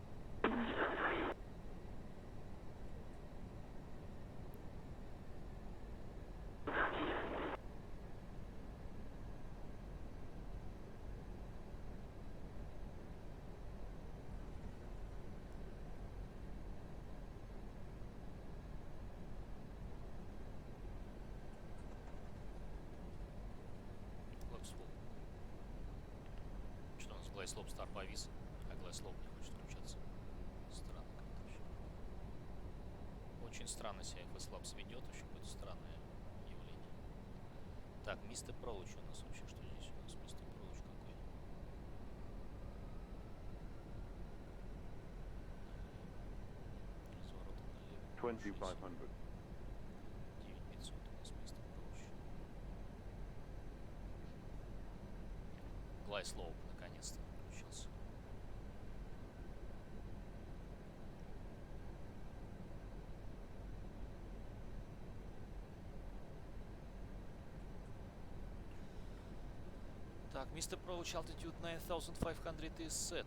Лэпсвол. Что у нас LOWW-Star повис, а LOWW не хочет включаться. Странно как-то вообще. Очень странно себя FSLabs ведет, очень какое-то странное явление. Так, Mr. Approach у нас вообще, что здесь у нас Mr. Approach какой? Развороты налево. 2500. 9500 у нас Mr. Approach. LOWW наконец-то включился. Так, Mr. Approach altitude 9500 is set.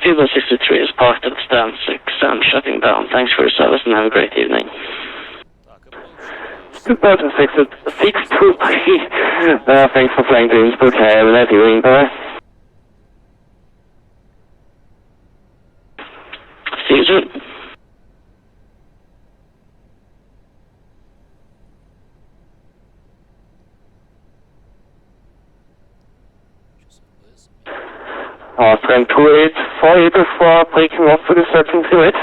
Speedbird 63 is parked at stand 6 and shutting down. Thanks for your service and have a great evening. Так, approach. Speedbird 623. Thanks for flying to Innsbruck. Have a nice evening. Bye. See you soon. Austrian 284 able for breaking off for the circling through it.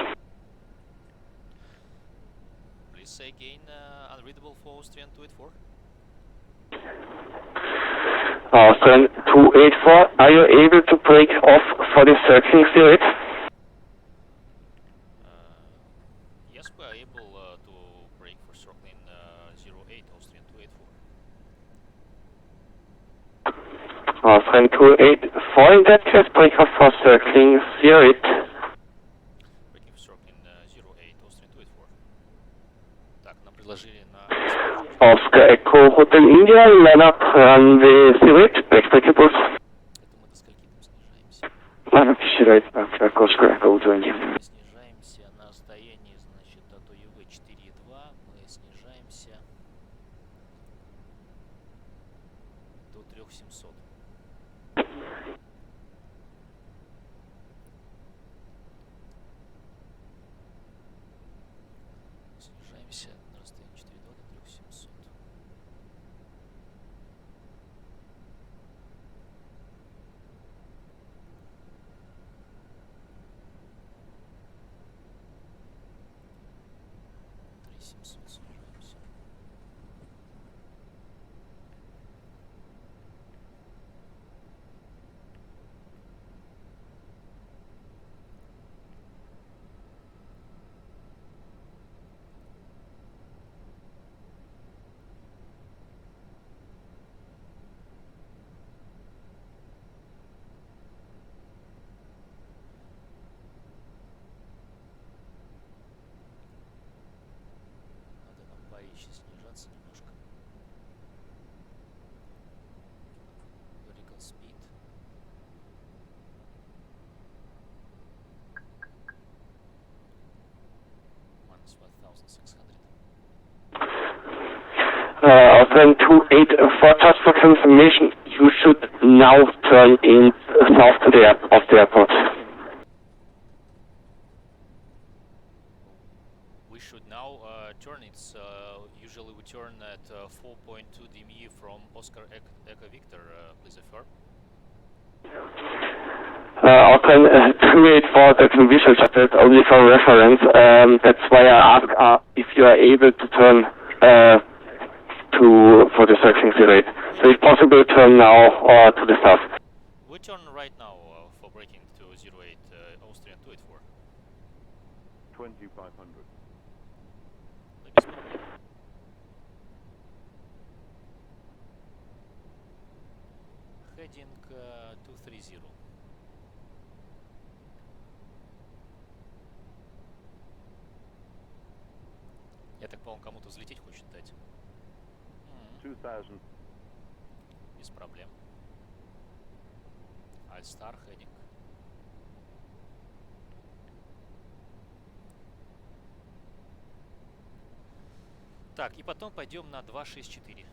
Please say again, unreadable for Austrian 284. Austrian 284, are you able to break off for the circling through it? Yes, we are able to break for circling 08 Austrian 284. Austrian 284, in that case, break off for circling 08. Breaking for circling 08 Austrian 284. Так, нам предложили на... Oscar Echo Hotel India, line up runway 08, backtrack report. Это мы до скольки там снижаемся? Line up 08, backtrack Oscar Echo Hotel India. Мы снижаемся на расстоянии, значит, от ОЮВ 4.2, мы снижаемся до 3700. Снижаемся на расстоянии 4.2 до 3700. Снижаемся. Надо нам поище снижаться немножко. Vertical speed. Minus 1600. Austrian 284, just for confirmation, you should now turn in south to the of the airport. We should now turn. It's usually we turn at 4.2 dm from Oscar Echo Victor. Please affirm. Austrian 284, that's a visual chart, only for reference. That's why I ask if you are able to turn for the circling rate. So if possible, turn now or to the south. We turn right now for breaking to 08 Austrian 284. 2500. Maybe small. Heading 230. Я так понял, кому-то взлететь хочет дать. 2000. Без проблем. Альстар, хединг. Так, и потом пойдем на 264.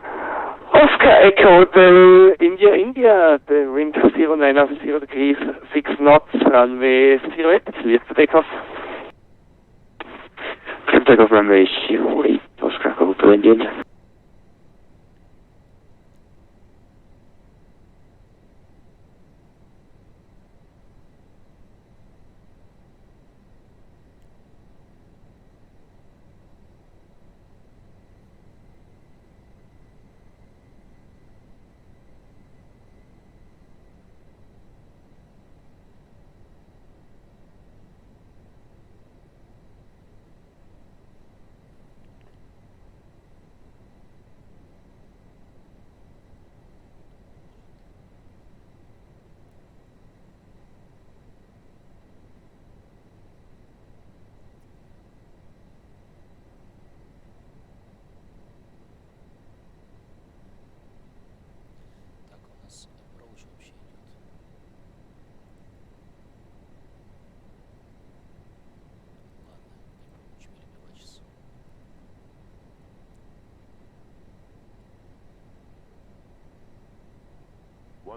Oscar Echo, the India, the wind 090 degrees, 6 knots, runway 08, clear for takeoff. Clear for takeoff, runway 08, Oscar Echo to India.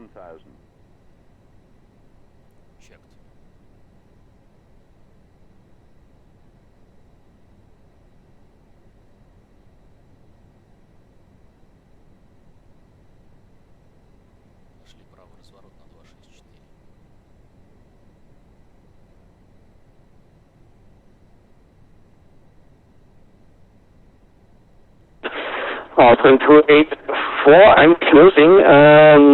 1000. Checked. Пошли правый разворот на 264. Turn 284, I'm closing,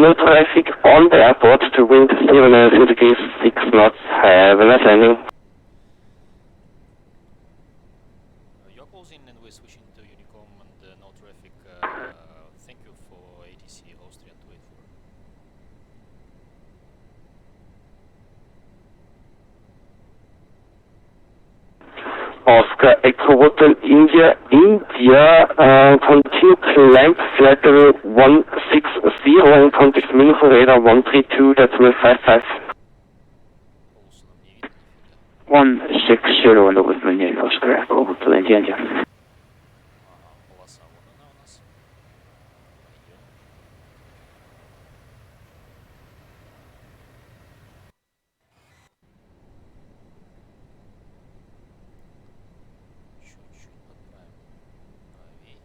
no traffic on the airport to wind 0 degrees 6 knots, have a nice landing. You're closing and we're switching to Unicom and no traffic. Thank you for ATC Austrian 284. Oscar Echo Hotel India, continue climb flight level 160 and contact München radar 132, that's 55. Полосу нам не видно нифига. 160 Lowest Oscar Echo Hotel India. Ага, полоса вот она у нас. Пойдем. Чуть-чуть подправим правей.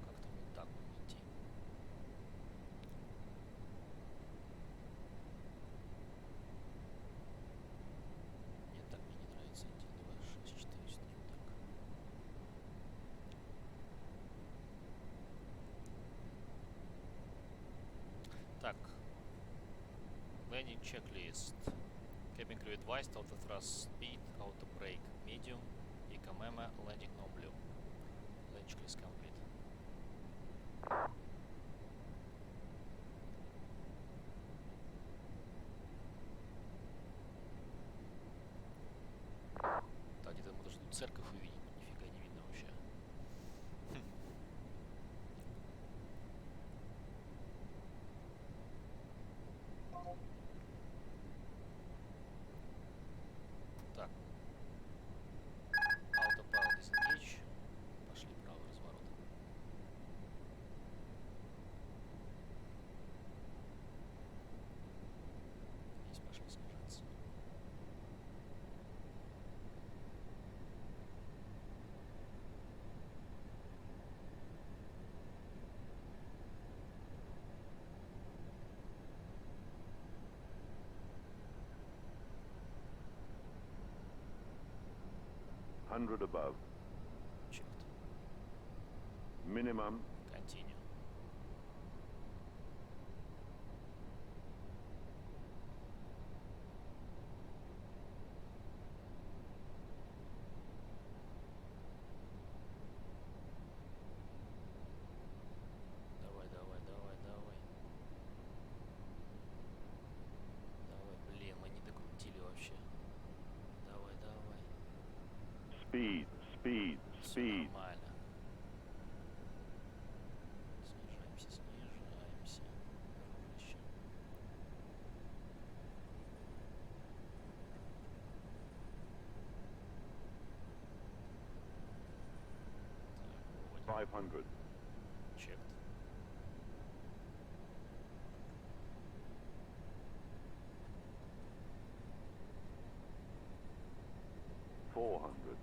Как-то вот так вот идти. Нет, так мне не нравится идти. 264 все-таки вот так. Так. Landing checklist. Cabin crew advised, auto thrust speed, auto brake medium, ECMM, landing no blue. Landing checklist complete. Так, где-то мы должны церковь увидеть, но нифига не видно вообще. Так. Autopilot disengage. Пошли правый разворот. Здесь пошли снижаться. Hundred above. Checked. Minimum. Continue. Давай, давай, давай, давай. Давай, блин, мы не докрутили вообще. Давай, давай. Speed, speed, Всё speed. нормально. Снижаемся, снижаемся. Дружище. Так, выводим. 500. Checked. $400.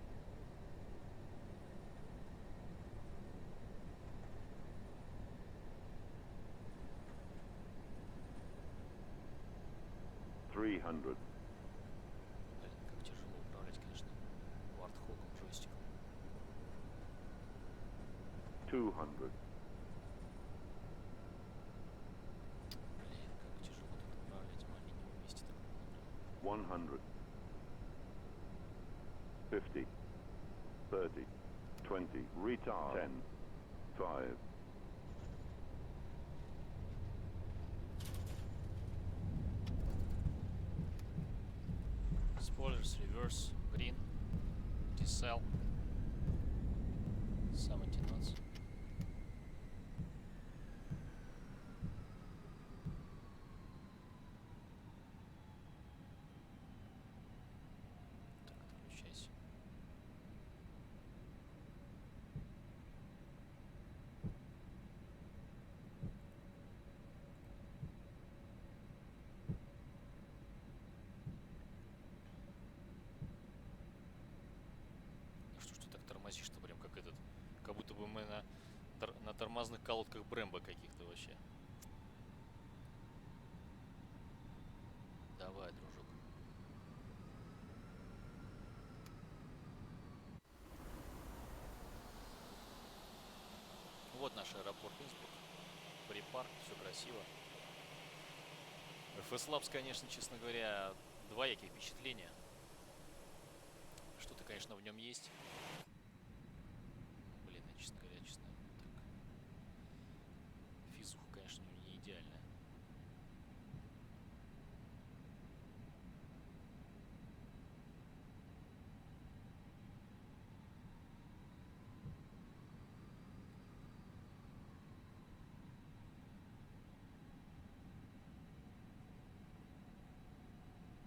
300. Блин, как тяжело управлять, конечно, вартхогом джойстиком. 200. Блин, как тяжело тут управлять в маленьком месте таком, например. 100. 50. 30. 20. Retard. 10. 5. Spoilers, reverse, green, decel, 70 knots. Так, отключайся. Как будто бы мы на тормозных колодках Брэмбо каких-то вообще. Давай, дружок. Вот наш аэропорт Инсбрук. Припарк, все красиво. FSLabs, конечно, честно говоря, двоякие впечатления. Что-то, конечно, в нем есть. Блин, я, честно говоря, так. Физуха, конечно, у него не идеальная.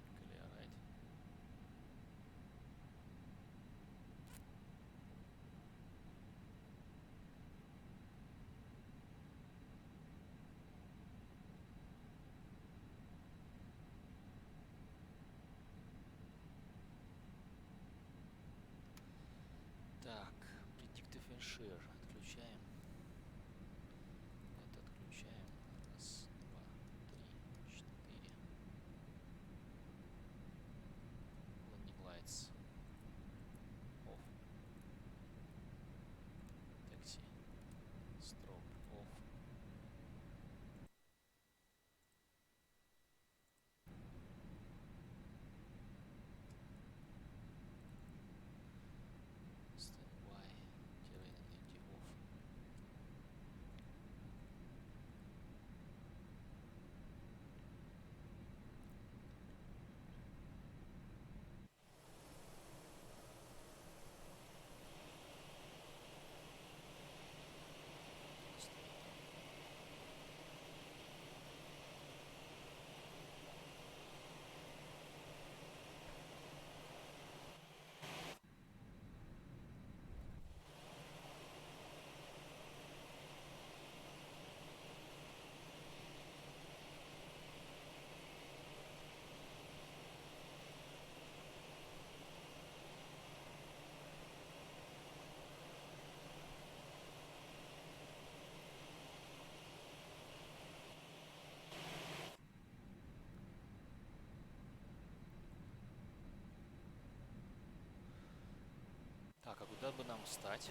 Clear. Так, Predictive and Share отключаем. Это отключаем. Раз, два, три, четыре. Landing lights. Off. Taxi. Strobe off. Standby. Terrain energy off. Так, а куда бы нам встать?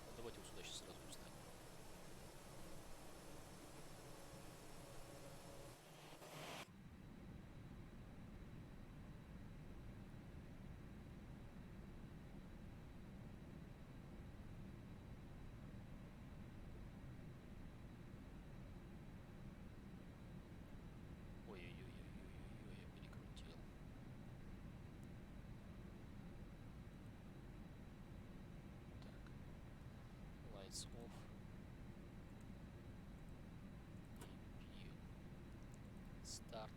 Ну, давайте вот сюда сейчас сразу встанем. Ой-ой-ой-ой-ой-ой, я перекрутил. Так, lights off. APU. Start.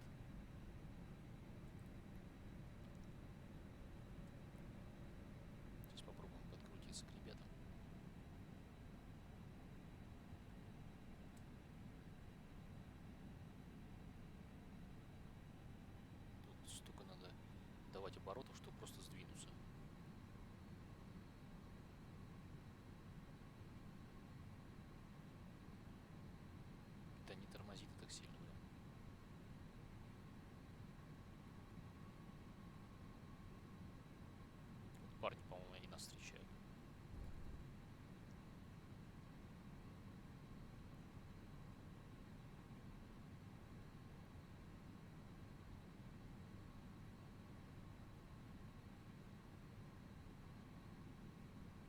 Сейчас попробуем подкрутиться к ребятам. Тут столько надо давать оборотов, чтобы просто сдвинуться. Это не тормозит так сильно, блин. Вот парни, по-моему, они нас встречают.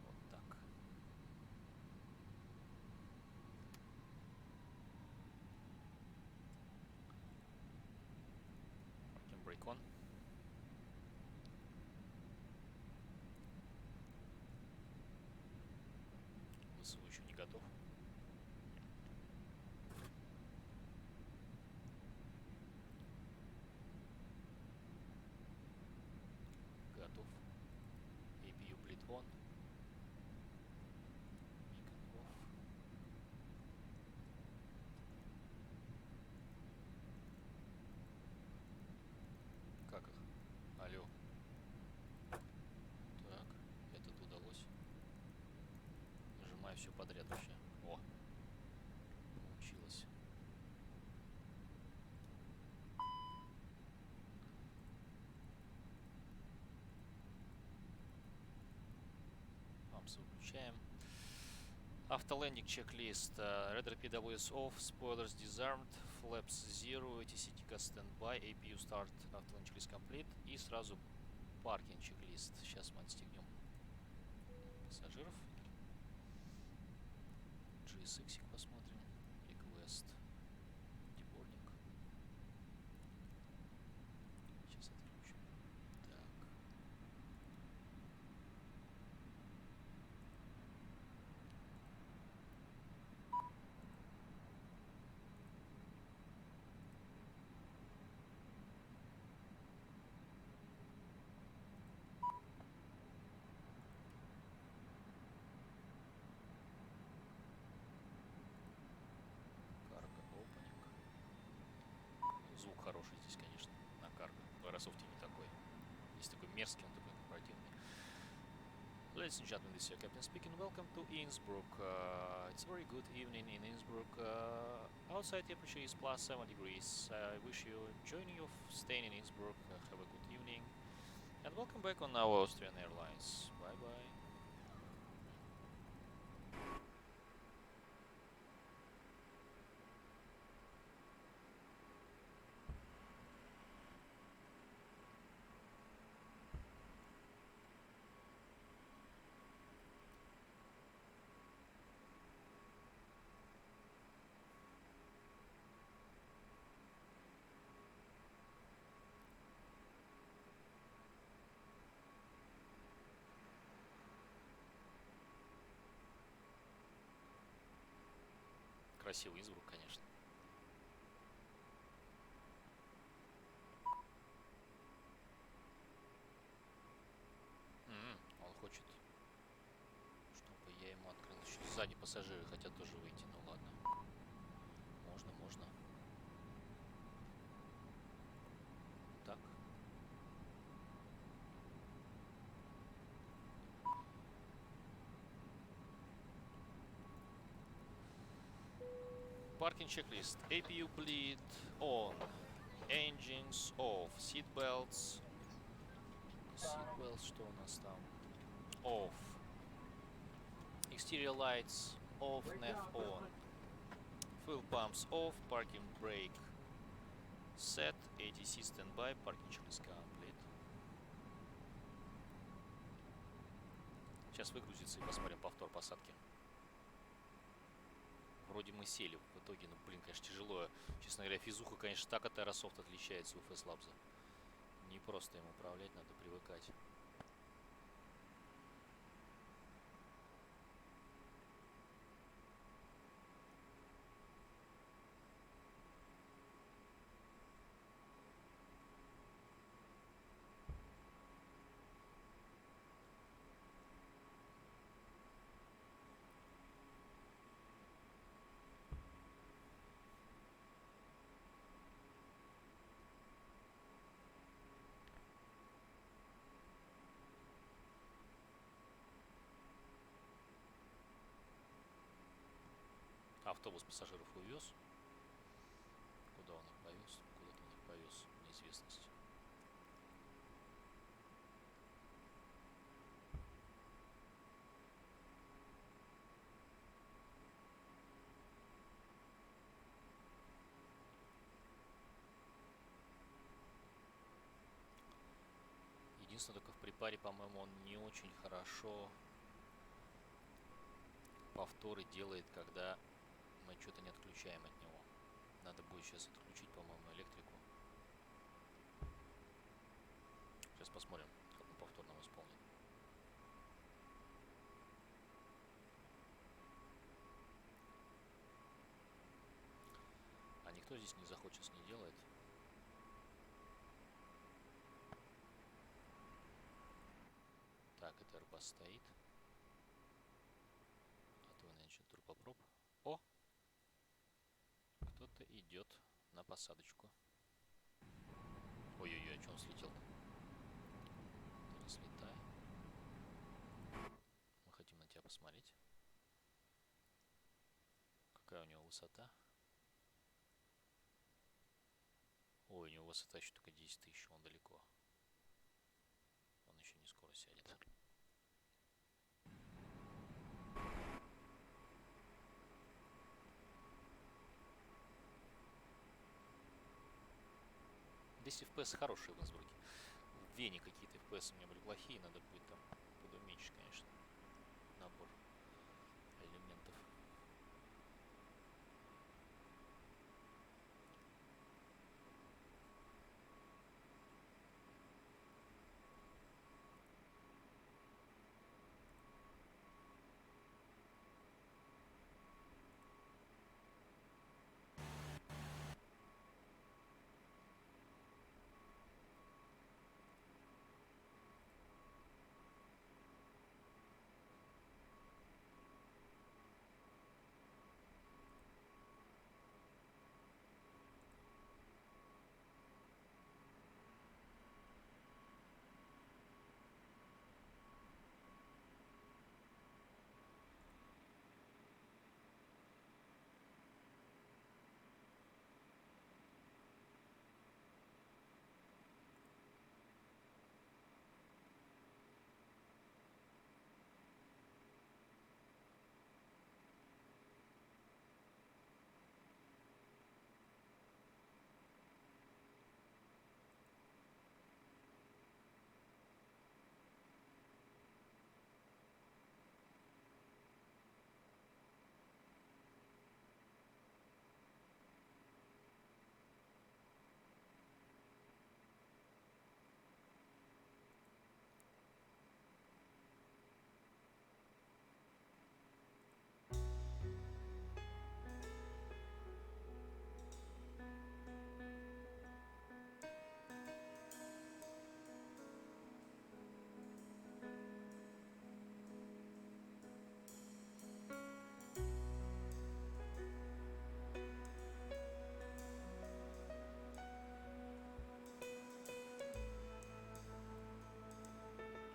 Вот так. Parking brake on. ВСУ еще не готов. Готов. APU bleed on. Beacon off. понимаю все подряд вообще. О, получилось. Пампс выключаем. Автолендинг чек-лист. Radar PWS off, spoilers disarmed, flaps 0, ATC TICA standby, APU start, автолендинг чек-лист complete. И сразу паркинг чек-лист. Сейчас мы отстегнем пассажиров. GSX посмотрим. Request. Дебординг. Сейчас отключим. Так. Карго opening. Звук хороший здесь, конечно, на карго. В аэрософте не такой. Есть такой мерзкий, он такой противный. Ladies and gentlemen, this is your captain speaking. Welcome to Innsbruck. It's a very good evening in Innsbruck. Outside temperature is plus 7 degrees. I wish you enjoying your staying in Innsbruck. Have a good evening. And welcome back on our Austrian Airlines. Bye bye. Красивый Инсбрук, конечно. Он хочет, чтобы я ему открыл. Еще сзади пассажиры хотят тоже выйти. Ну ладно. Можно, можно. Так. Parking checklist. APU bleed on. Engines off. Seatbelts. Seatbelts, что у нас там? Off. Exterior lights off. Nav on. Fuel pumps off. Parking brake set. ATC standby. Parking checklist complete. Сейчас выгрузится и посмотрим повтор посадки. Вроде мы сели в итоге, ну блин, конечно, тяжело. Честно говоря, физуха, конечно, так от Airsoft отличается у FSLabs. Не просто им управлять, надо привыкать. Автобус пассажиров увез. Куда он их повез? Куда-то он их повез. Неизвестность. Единственное, только в припаре, по-моему, он не очень хорошо повторы делает, когда мы что-то не отключаем от него. Надо будет сейчас отключить, по-моему, электрику. Сейчас посмотрим, как он повторно исполнит. А никто здесь не захочет, не делает. Так, это Airbus стоит. А то начнет турбопроб. О! Кто-то идет на посадочку. Ой-ой-ой, а что он слетел? Ты не слетай. Мы хотим на тебя посмотреть. у него высота? Ой, у него высота еще только 10 тысяч, он далеко. Он еще не скоро сядет. Здесь FPS хорошие в Инсбруке. В Вене какие-то FPS у меня были плохие, надо будет там подуменьшить, конечно, набор элементов.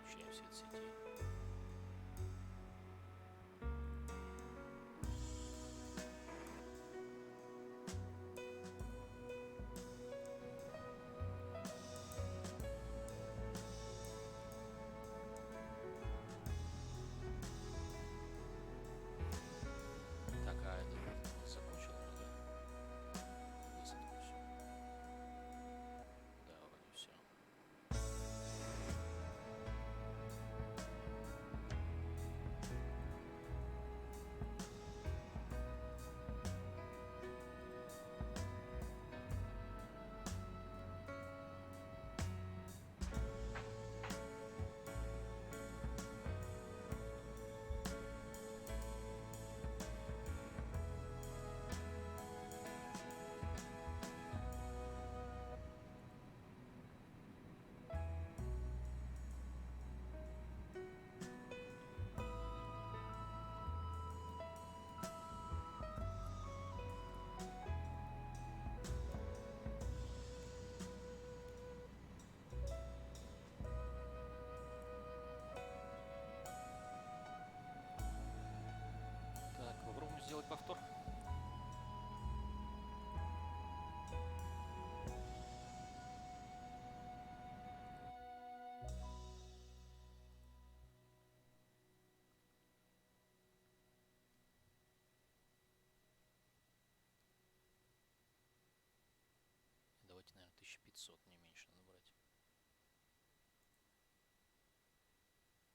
Включаем все сети. Так, а это закончил уже, да? Высадку всё. Да, вроде все. Так, попробуем сделать повтор. Давайте, наверное, 1500, не меньше надо брать.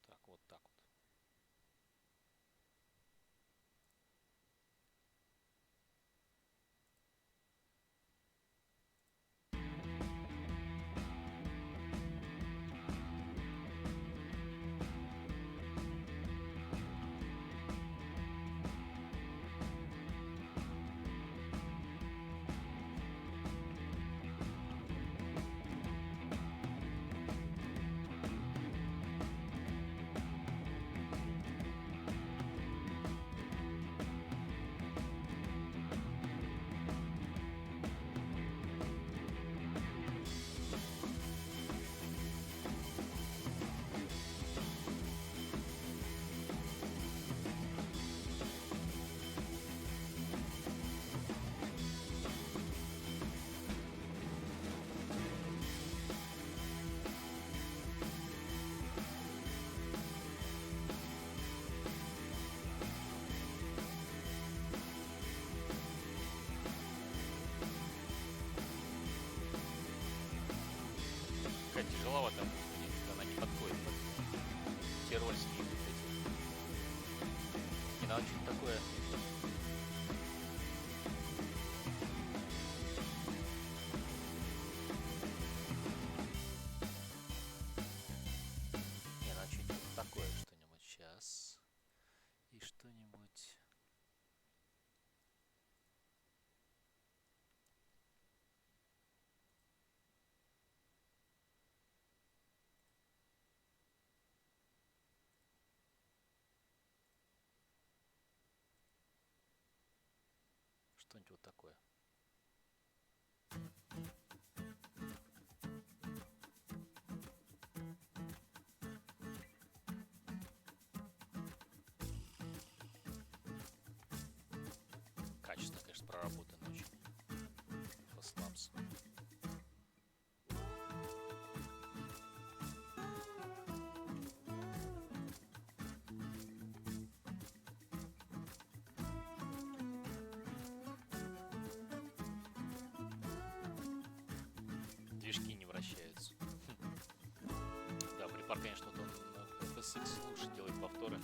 Так, вот так вот. тяжеловато, она не подходит под тирольские вот эти. Не надо что-то такое. Не, надо что-нибудь такое, что-нибудь сейчас. И что-нибудь... Что-нибудь вот такое. Качественно, конечно, проработано очень. FSLabs. Движки не вращаются. Да, припар, конечно, вот он на FSX лучше делает повторы.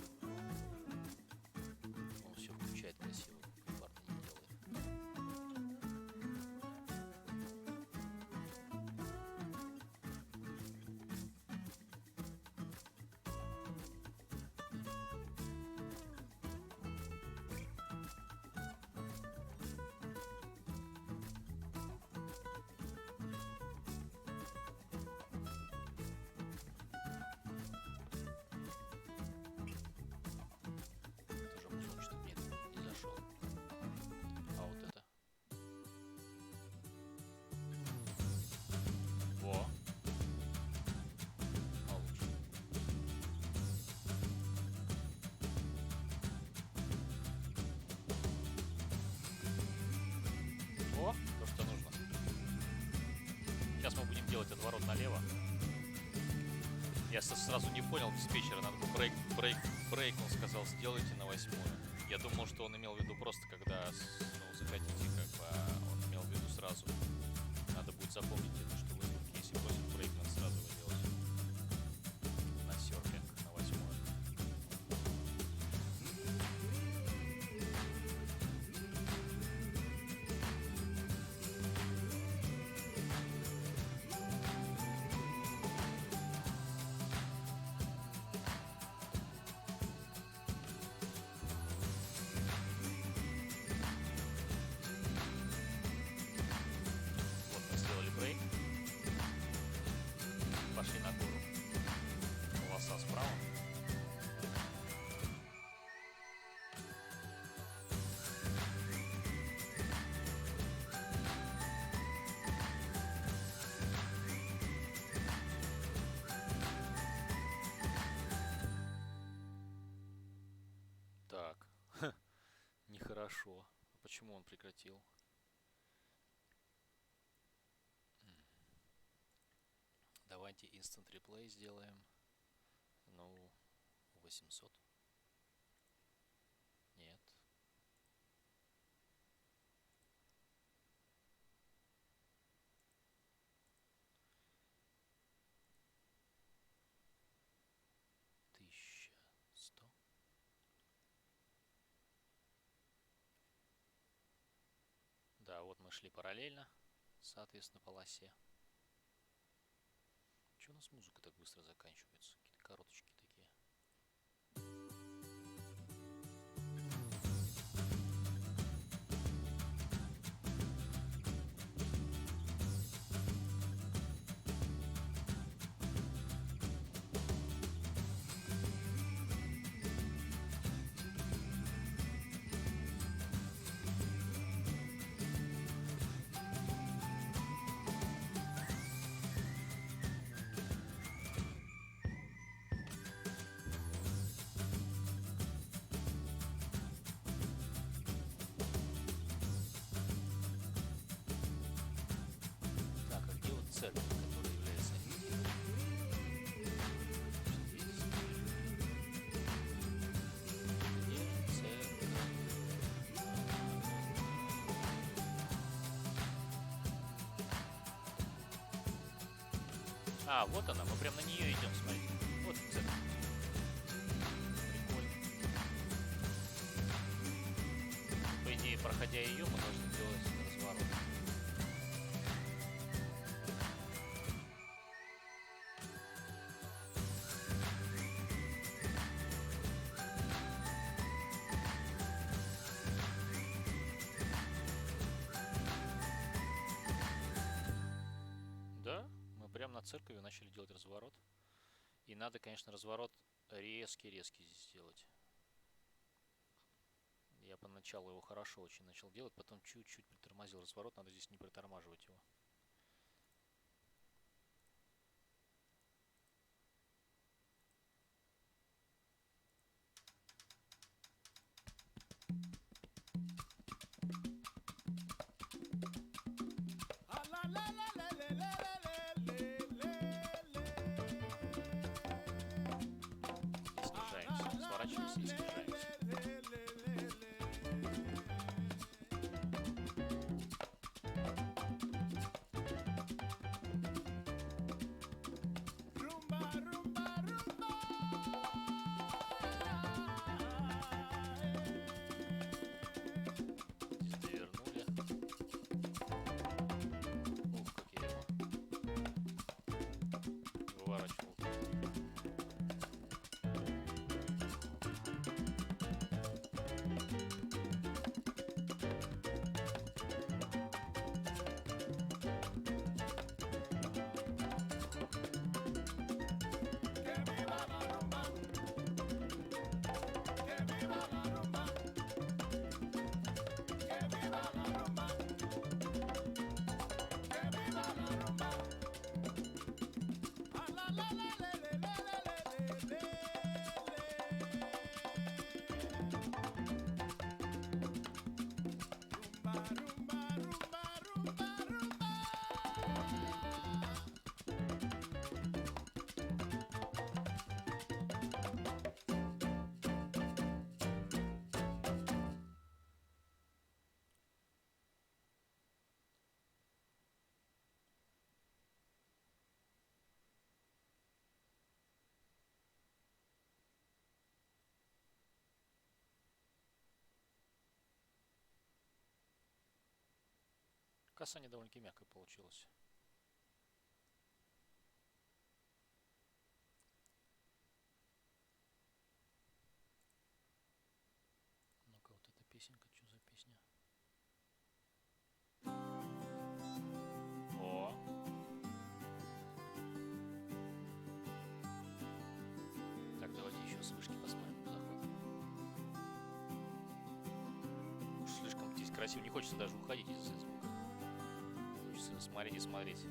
Он все включает красиво, припар не делает. Тоже музон что-то мне не зашел. А вот это. Во. Получше. О, то, что нужно. Сейчас мы будем делать отворот налево. Я сразу не понял диспетчера, надо было брейк, он сказал, сделайте на 8-ю. Я думал, что он имел в виду просто, когда захотите, как бы, он имел в виду сразу. Надо будет запомнить это, что вы, если просит брейк, надо сразу его делать. На серфинг, на 8-ю. Брейк. Пошли на гору. Полоса справа. Так. Нехорошо. А почему он прекратил? Давайте instant replay сделаем. Ну, 800. Нет. Тысяча 100. Да, вот мы шли параллельно, соответственно, полосе. Чё у нас музыка так быстро заканчивается? Какие-то короточки такие. Церковь, которая является А, вот она, мы прям на нее идем, смотрите. Вот цель. Прикольно. По идее, проходя ее, мы должны делать разворот. Да, мы прямо на церковью начали делать разворот. И надо, конечно, разворот резкий-резкий здесь сделать. Я поначалу его хорошо очень начал делать, потом чуть-чуть притормозил разворот, надо здесь не притормаживать его. И снижаемся, сворачиваемся и снижаемся. Здесь довернули. Ух, как я его выворачивал. Касание довольно-таки мягкое получилось. Ну-ка, вот эта песенка, что за песня? О! Так, давайте еще с вышки посмотрим заход. Уж слишком здесь красиво, не хочется даже уходить из звука. Хочется смотреть и смотреть.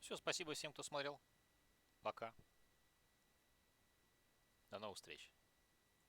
Все, спасибо всем, кто смотрел. Пока. До новых встреч.